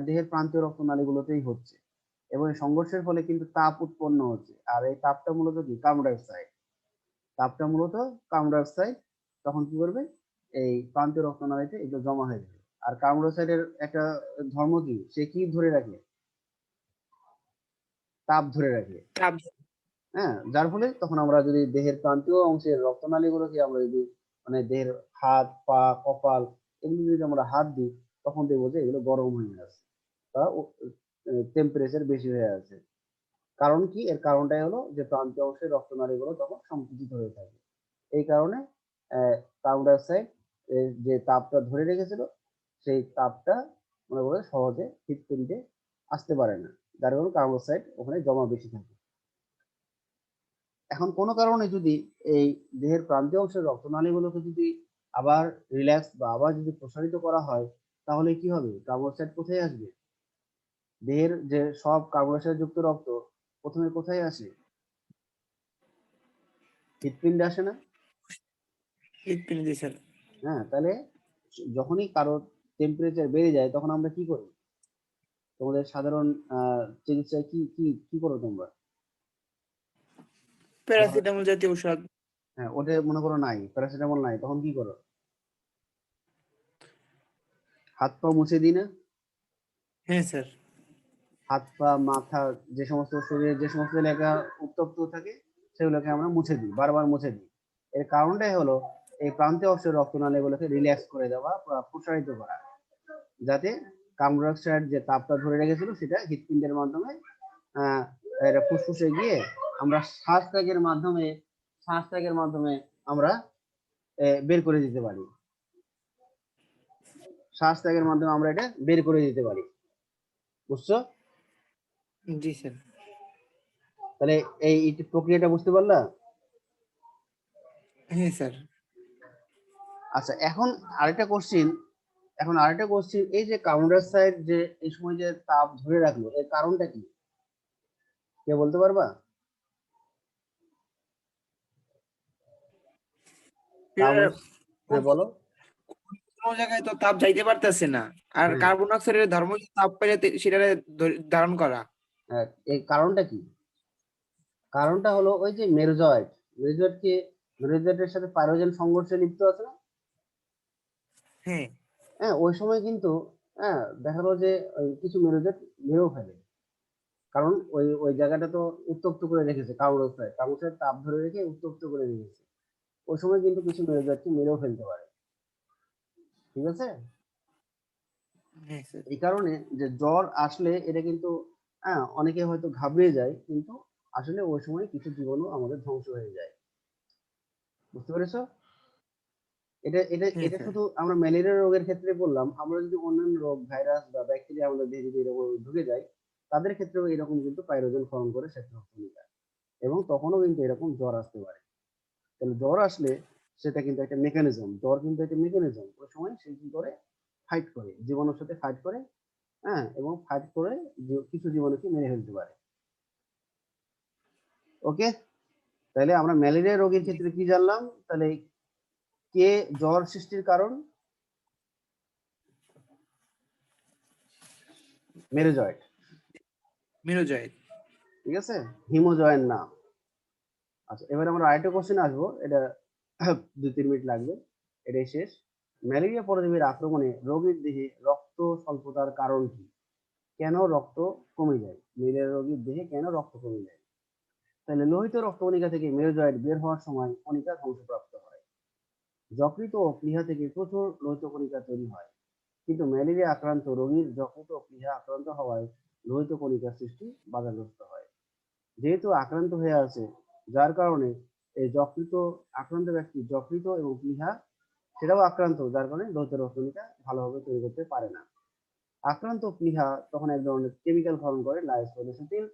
দেহের প্রান্তীয় রক্তনালীগুলোতেই হচ্ছে, এবং এই সংঘর্ষের ফলে কিন্তু তাপ উৎপন্ন হচ্ছে। আর এই তাপটা মূলত কি, কার্বন ডাইঅক্সাইড। তাপটা মূলত কার্বন ডাইঅক্সাইড তখন কি করবে, এই প্রান্তীয় রক্তনালীতে এগুলো জমা হয়ে যাবে। আর কার্বন ডাইঅক্সাইডের একটা ধর্ম কি, সে কি ধরে রাখে, তাপ ধরে রাখে। যার ফলে তখন আমরা যদি দেহের প্রান্তীয় অংশের রক্তনালীগুলোকে আমরা যদি মানে দেহের হাত পা কপাল এগুলো যদি আমরা হাত দিই, তখন দেখবো যে এগুলো গরম হয়ে আছে বা টেম্পারেচার বেশি হয়ে আছে। কারণ কি, এর কারণটাই হলো যে প্রান্তীয় অংশের রক্তনালীগুলো তখন সংকুচিত হয়ে থাকে। এই কারণে কার্বন ডাইঅক্সাইড যে তাপটা ধরে রেখেছিল, সেই তাপটা মনে করে সহজে হৃৎপিণ্ডে আসতে পারে না, যার কারণে কার্বন ডাইঅক্সাইড ওখানে জমা বেশি থাকে। এখন কোনো কারণে যদি এই দেহের প্রান্তীয় অংশের রক্তনালীগুলোকে যদি আবার রিল্যাক্স বা আবার যদি প্রসারিত করা হয়, তাহলে কি হবে, কার্বন ডাইঅক্সাইড কোথায় আসবে? দেহের যে সব কার্বন ডাইঅক্সাইড যুক্ত রক্ত প্রথমে কোথায় আসে? হৃৎপিণ্ডে আসে না? হৃৎপিণ্ডে স্যার। তাহলে যখনই কারো টেম্পারেচার বেড়ে যায়, তখন আমরা কি করি? তোমাদের সাধারণ চিকিৎসায় কি কি কি করো তোমরা? প্যারাসিটামল জাতীয় ঔষধ। ওটা মনে করো নাই, প্যারাসিটামল নাই, তখন কি করো? হাত পা মুছে দিই না? হ্যাঁ স্যার। হাত পা মাথা যে সমস্ত শরীরের যে সমস্ত এলাকা উত্তপ্ত থাকে সেগুলোকে আমরা মুছে দিই, বারবার মুছে দিই। এর কারণটাই হলো এই প্রান্তীয় অংশের রক্তনালীগুলোকে রিল্যাক্স করে দেওয়া বা প্রসারিত করা, যাতে কার্বন ডাইঅক্সাইড যে তাপটা ধরে রেখেছিল সেটা হৃৎপিণ্ডের মাধ্যমে এটা ফুসফুসে গিয়ে আমরা শ্বাস ত্যাগের মাধ্যমে আমরা বের করে দিতে পারি। শ্বাস ত্যাগের মাধ্যমে আমরা এটা বের করে দিতে পারি। বুঝছো? জি স্যার। তাহলে এই প্রক্রিয়াটা বুঝতে পারলা? হ্যাঁ স্যার। আচ্ছা, এখন আরেকটা কোশ্চিন, এই যে কার্বন ডাইঅক্সাইড যে এই সময় যে তাপ ধরে রাখলো, এর কারণটা কি, কে বলতে পারবা? কার্বন, হ্যাঁ বলো। কোন জায়গায় তো তাপ যাইতে পারতেছে না, আর হ্যাঁ, কার্বন ডাইঅক্সাইডের ধর্ম হচ্ছে তাপ পাইলে সেটা ধারণ করা। এই কারণটা কি? কারণটা হলো ওই যে মেরুজয়েটের সাথে পাইরোজেন সংঘর্ষে লিপ্ত আছে না? হ্যাঁ। ওই সময় কিন্তু দেখা গেলো যে ওই কিছু মেরুজয়েট মেরেও ফেলে, কারণ ওই ওই জায়গাটা তো উত্তপ্ত করে রেখেছে, কার্বন ডাইঅক্সাইড তাপ ধরে রেখে উত্তপ্ত করে রেখেছে। ওই সময় কিন্তু কিছু মেরুজয়েটকে মেরেও ফেলতে পারে। ঠিক আছে? হ্যাঁ স্যার। এই কারণে যে জ্বর আসলে এটা কিন্তু অনেকে হয়তো ঘাবড়িয়ে যায়, কিন্তু আসলে ওই সময় কিছু জীবাণু আমাদের ধ্বংস হয়ে যায়। বুঝতে পেরেছো? এটা এটা হ্যাঁ এটা স্যার। শুধু আমরা ম্যালেরিয়া রোগের ক্ষেত্রে বললাম, আমরা যদি অন্যান্য রোগ, ভাইরাস বা ব্যাকটেরিয়া আমাদের দেহে যদি এরকম ঢুকে যায়, তাদের ক্ষেত্রেও এরকম কিন্তু পাইরোজেন ক্ষরণ করে সেটা রক্তনীতি, এবং তখনও কিন্তু এরকম জ্বর আসতে পারে। তাহলে জ্বর আসলে সেটা কিন্তু একটা মেকানিজম, ওই সময় সে কি করে, ফাইট করে, জীবাণুর সাথে ফাইট করে, এবং ফাইট করে কিছু জীবাণুকে মেরে ফেলতে পারে। ওকে, তাহলে আমরা ম্যালেরিয়া রোগের ক্ষেত্রে কি জানলাম? তাহলে কে জ্বর সৃষ্টির কারণ? মেরুজয়েট। মেরোজয়েট। ঠিক আছে, হিমোজয়েন্ট না। আচ্ছা, এবার আমরা আরেকটা কোশ্চেন আসবো, এটা 2-3 মিনিট লাগবে, এটাই শেষ। ম্যালেরিয়া পরজীবীর আক্রমণে রোগীর দেহে রক্ত রক্ত স্বল্পতার কারণ কি? কেন রক্ত কমে যায়? ম্যালেরিয়া রোগীর দেহে কেন রক্ত কমে যায়? তাহলে লোহিত রক্তকণিকা থেকে মেরোজয়েড বের হওয়ার সময় কণিকা ধ্বংসপ্রাপ্ত হয়। যকৃৎ ও প্লীহা থেকে প্রচুর লোহিত কণিকা তৈরি হয়, কিন্তু ম্যালেরিয়া আক্রান্ত রোগীর যকৃৎ ও প্লীহা আক্রান্ত হওয়ায় লোহিত কণিকার সৃষ্টি বাধাগ্রস্ত হয়। যেহেতু আক্রান্ত হয়ে আছে, যার কারণে এই আক্রান্ত ব্যক্তি যকৃৎ এবং প্লীহা সেটাও আক্রান্ত, যার কারণে লোহিত রক্তকণিকা ভালোভাবে তৈরি করতে পারে না। আক্রান্ত প্লীহা তখন এক ধরনের কেমিক্যাল ক্ষরণ করে লাইসোলেসিন,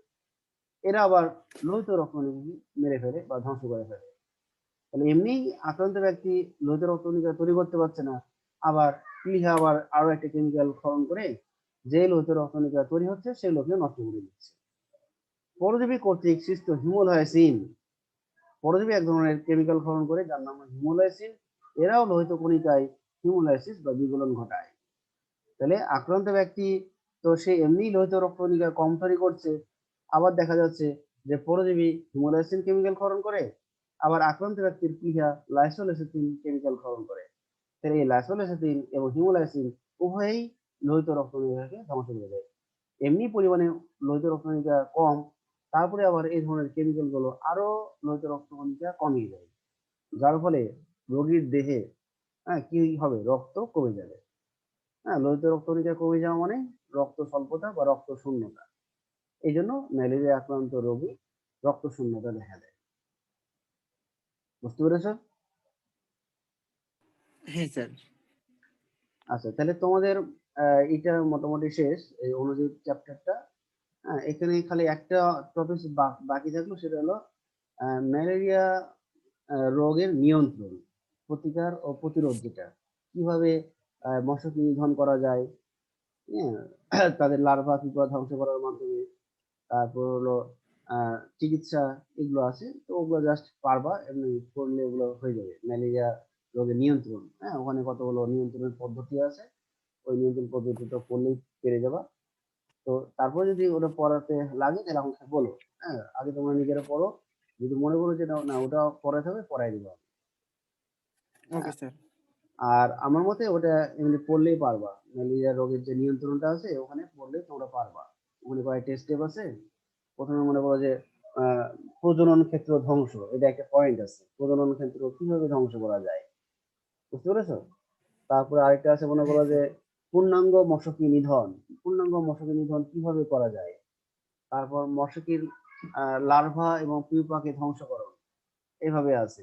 এরা আবার লোহিত রক্তকণিকাকে মেরে ফেলে বা ধ্বংস করে ফেলে। তাহলে এমনি আক্রান্ত ব্যক্তি লোহিত রক্তকণিকা তৈরি করতে পারছে না, আবার প্লীহা আবার আরো একটা কেমিক্যাল ক্ষরণ করে যে লোহিত রক্তকণিকা তৈরি হচ্ছে সেগুলোকে নষ্ট করে দিচ্ছে। পরজীবী কর্তৃক সৃষ্ট হিমোলাইসিন, পরজীবী এক ধরনের কেমিক্যাল ক্ষরণ করে যার নাম হিমোলাইসিন, এরাও লোহিত কণিকায় হিমোলাইসিস বা বিগলন ঘটায়। তাহলে আক্রান্ত ব্যক্তি তো সে এমনি লোহিত রক্তকণিকা কম তৈরি করছে, আবার দেখা যাচ্ছে যে পরজীবী হিমোলাইসিন কেমিক্যাল ক্ষরণ করে, আবার আক্রান্ত ব্যক্তির প্লীহা লাইসোলেসিন কেমিক্যাল ক্ষরণ করে। তাহলে এই লাইসোলেসিন এবং হিমোলাইসিন উভয়ই লোহিত রক্তকণিকাকে ধ্বংস করে দেয়। এমনি পরিমাণে লোহিত রক্তকণিকা কম, তারপরে আবার এই ধরনের কেমিক্যাল গুলো আরো লোহিত রক্তকণিকা কমিয়ে দেয়, যার ফলে রোগীর দেহে কি হবে? রক্ত কমে যাবে। লোহিত রক্তকণিকা কমে যাওয়া মানে রক্ত স্বল্পতা বা রক্ত শূন্যতা। এই জন্য ম্যালেরিয়া আক্রান্ত রোগী রক্ত শূন্যতা দেখা দেয়। বুঝতে পেরেছ? হ্যাঁ স্যার। আচ্ছা, তাহলে তোমাদের এটা মোটামুটি শেষ, এই অনুজীব চ্যাপ্টারটা। এখানে খালি একটা টপিক বাকি থাকলো, সেটা হলো ম্যালেরিয়া রোগের নিয়ন্ত্রণ, প্রতিকার ও প্রতিরোধ, যেটা কিভাবে মশাকে নিধন করা যায়, তাদের লার্ভা কিভাবে ধ্বংস করার মাধ্যমে, তারপর হলো চিকিৎসা, এগুলো আছে। তো ওগুলো জাস্ট পারবা, এমনি করলে ওগুলো হয়ে যাবে। ম্যালেরিয়া রোগের নিয়ন্ত্রণ, ওখানে কতগুলো নিয়ন্ত্রণের পদ্ধতি আছে, ওই নিয়ন্ত্রণ পদ্ধতিটা করলেই পেরে যাবা। তো তারপরে যদি ওটা পড়াতে লাগে তাহলে আমাকে বলো। আগে তোমরা নিজেরা পড়ো, যদি মনে করো যে না ওটা পড়াতে হবে পড়াই দিবা। Okay sir. আর আমার মতে ওটা এমনি পড়লেই পারবা। ম্যালেরিয়া রোগের যে নিয়ন্ত্রণটা আছে ওখানে পড়লে তোমরা পারবা। ওখানে কয়েকটা স্টেপ আছে। প্রথমে মনে করো যে আহ, প্রজনন ক্ষেত্র ধ্বংস, এটা একটা পয়েন্ট আছে। প্রজনন ক্ষেত্র কিভাবে ধ্বংস করা যায়, বুঝতে পেরেছো? তারপরে আরেকটা আছে, মনে করো হ্যাঁ যে স্যার। পূর্ণাঙ্গ মশকি নিধন, পূর্ণাঙ্গ মশকি নিধন কিভাবে করা যায়। তারপর মশকির লার্ভা এবং পিউপাকে ধ্বংসকরণ, এভাবে আছে।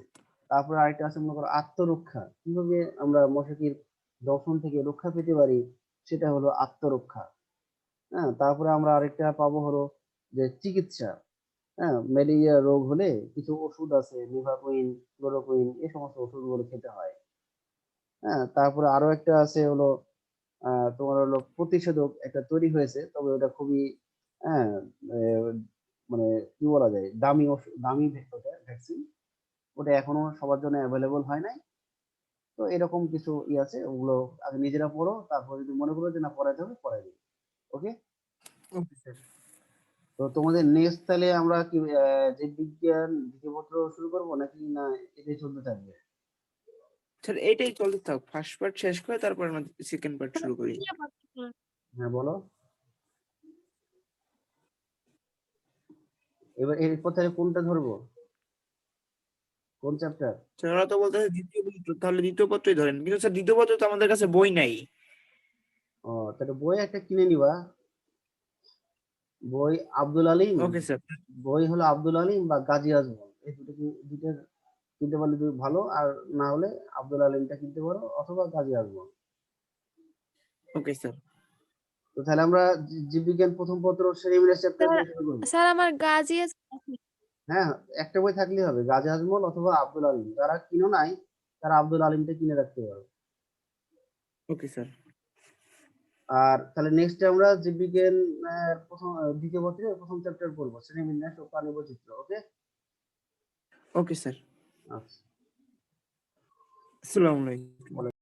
তারপরে আরেকটা আছে, মনে করো আত্মরক্ষা, কিভাবে আমরা মশকির দংশন থেকে রক্ষা পেতে পারি, সেটা হলো আত্মরক্ষা। তারপরে আমরা আরেকটা পাবো হলো যে চিকিৎসা। ম্যালেরিয়া রোগ হলে কিছু ওষুধ আছে, নিভাকুইন, ক্লোরোকুইন, এই সমস্ত ওষুধগুলো খেতে হয়। তারপরে আরো একটা আছে হলো তোমার হলো প্রতিষেধক একটা তৈরি হয়েছে, তবে ওটা খুবই হ্যাঁ মানে কি বলা যায়, দামি ওষুধ, দামি ভ্যাকসিন। ওটা এখনো সবার জন্য অ্যাভেলেবল হয় নাই। তো এরকম কিছু আছে, ওগুলো আগে নিজেরা পড়ো, তারপর যদি মনে করো যে না পড়াইতে হবে পড়াই দিবে। ওকে। Okay sir. তো তোমাদের নেক্সট তাহলে আমরা কি যে বিজ্ঞান দ্বিতীয় পত্র শুরু করবো, নাকি না এটাই চলতে থাকবে? স্যার এইটাই চলতে থাক, ফার্স্ট পার্ট শেষ করে তারপর আমরা সেকেন্ড পার্ট শুরু করি। হ্যাঁ বলো। এবার এরপর তাহলে কোনটা ধরবো, কোন চ্যাপ্টার? স্যার ওরা তো বলতেছে দ্বিতীয় পত্র, তাহলে দ্বিতীয় পত্রই ধরেন, কিন্তু স্যার দ্বিতীয় পত্র তো আমাদের কাছে বই নাই। ও, তাহলে বই একটা কিনে নিবা। বই আব্দুল আলিম, ওকে স্যার। বই হলো আব্দুল আলিম বা গাজী আজমল, এই দুটো কিনতে পারলে ভালো। আর না হলে আব্দুল আলিমটা কিনতে পারো, অথবা গাজী আজমল। ওকে স্যার। তো তাহলে আমরা জীববিজ্ঞান প্রথম পত্র শ্রেণীবিন্যাস চ্যাপ্টার স্যার, দিয়ে শুরু করবো। স্যার আমার গাজি আছে। হ্যাঁ, একটা বই থাকলেই হবে, গাজী আজমল অথবা আব্দুল আলিম। যারা কিনো নাই তারা আব্দুল আলিমটা কিনে রাখতে পারো। Okay sir. আর তাহলে নেক্সট আমরা জীববিজ্ঞান প্রথম দ্বিতীয় পত্রের প্রথম চ্যাপ্টার পড়বো, শ্রেণীবিন্যাস ও প্রাণী বৈচিত্র্য। ওকে। Okay sir. আচ্ছা। আসসালামু আলাইকুম।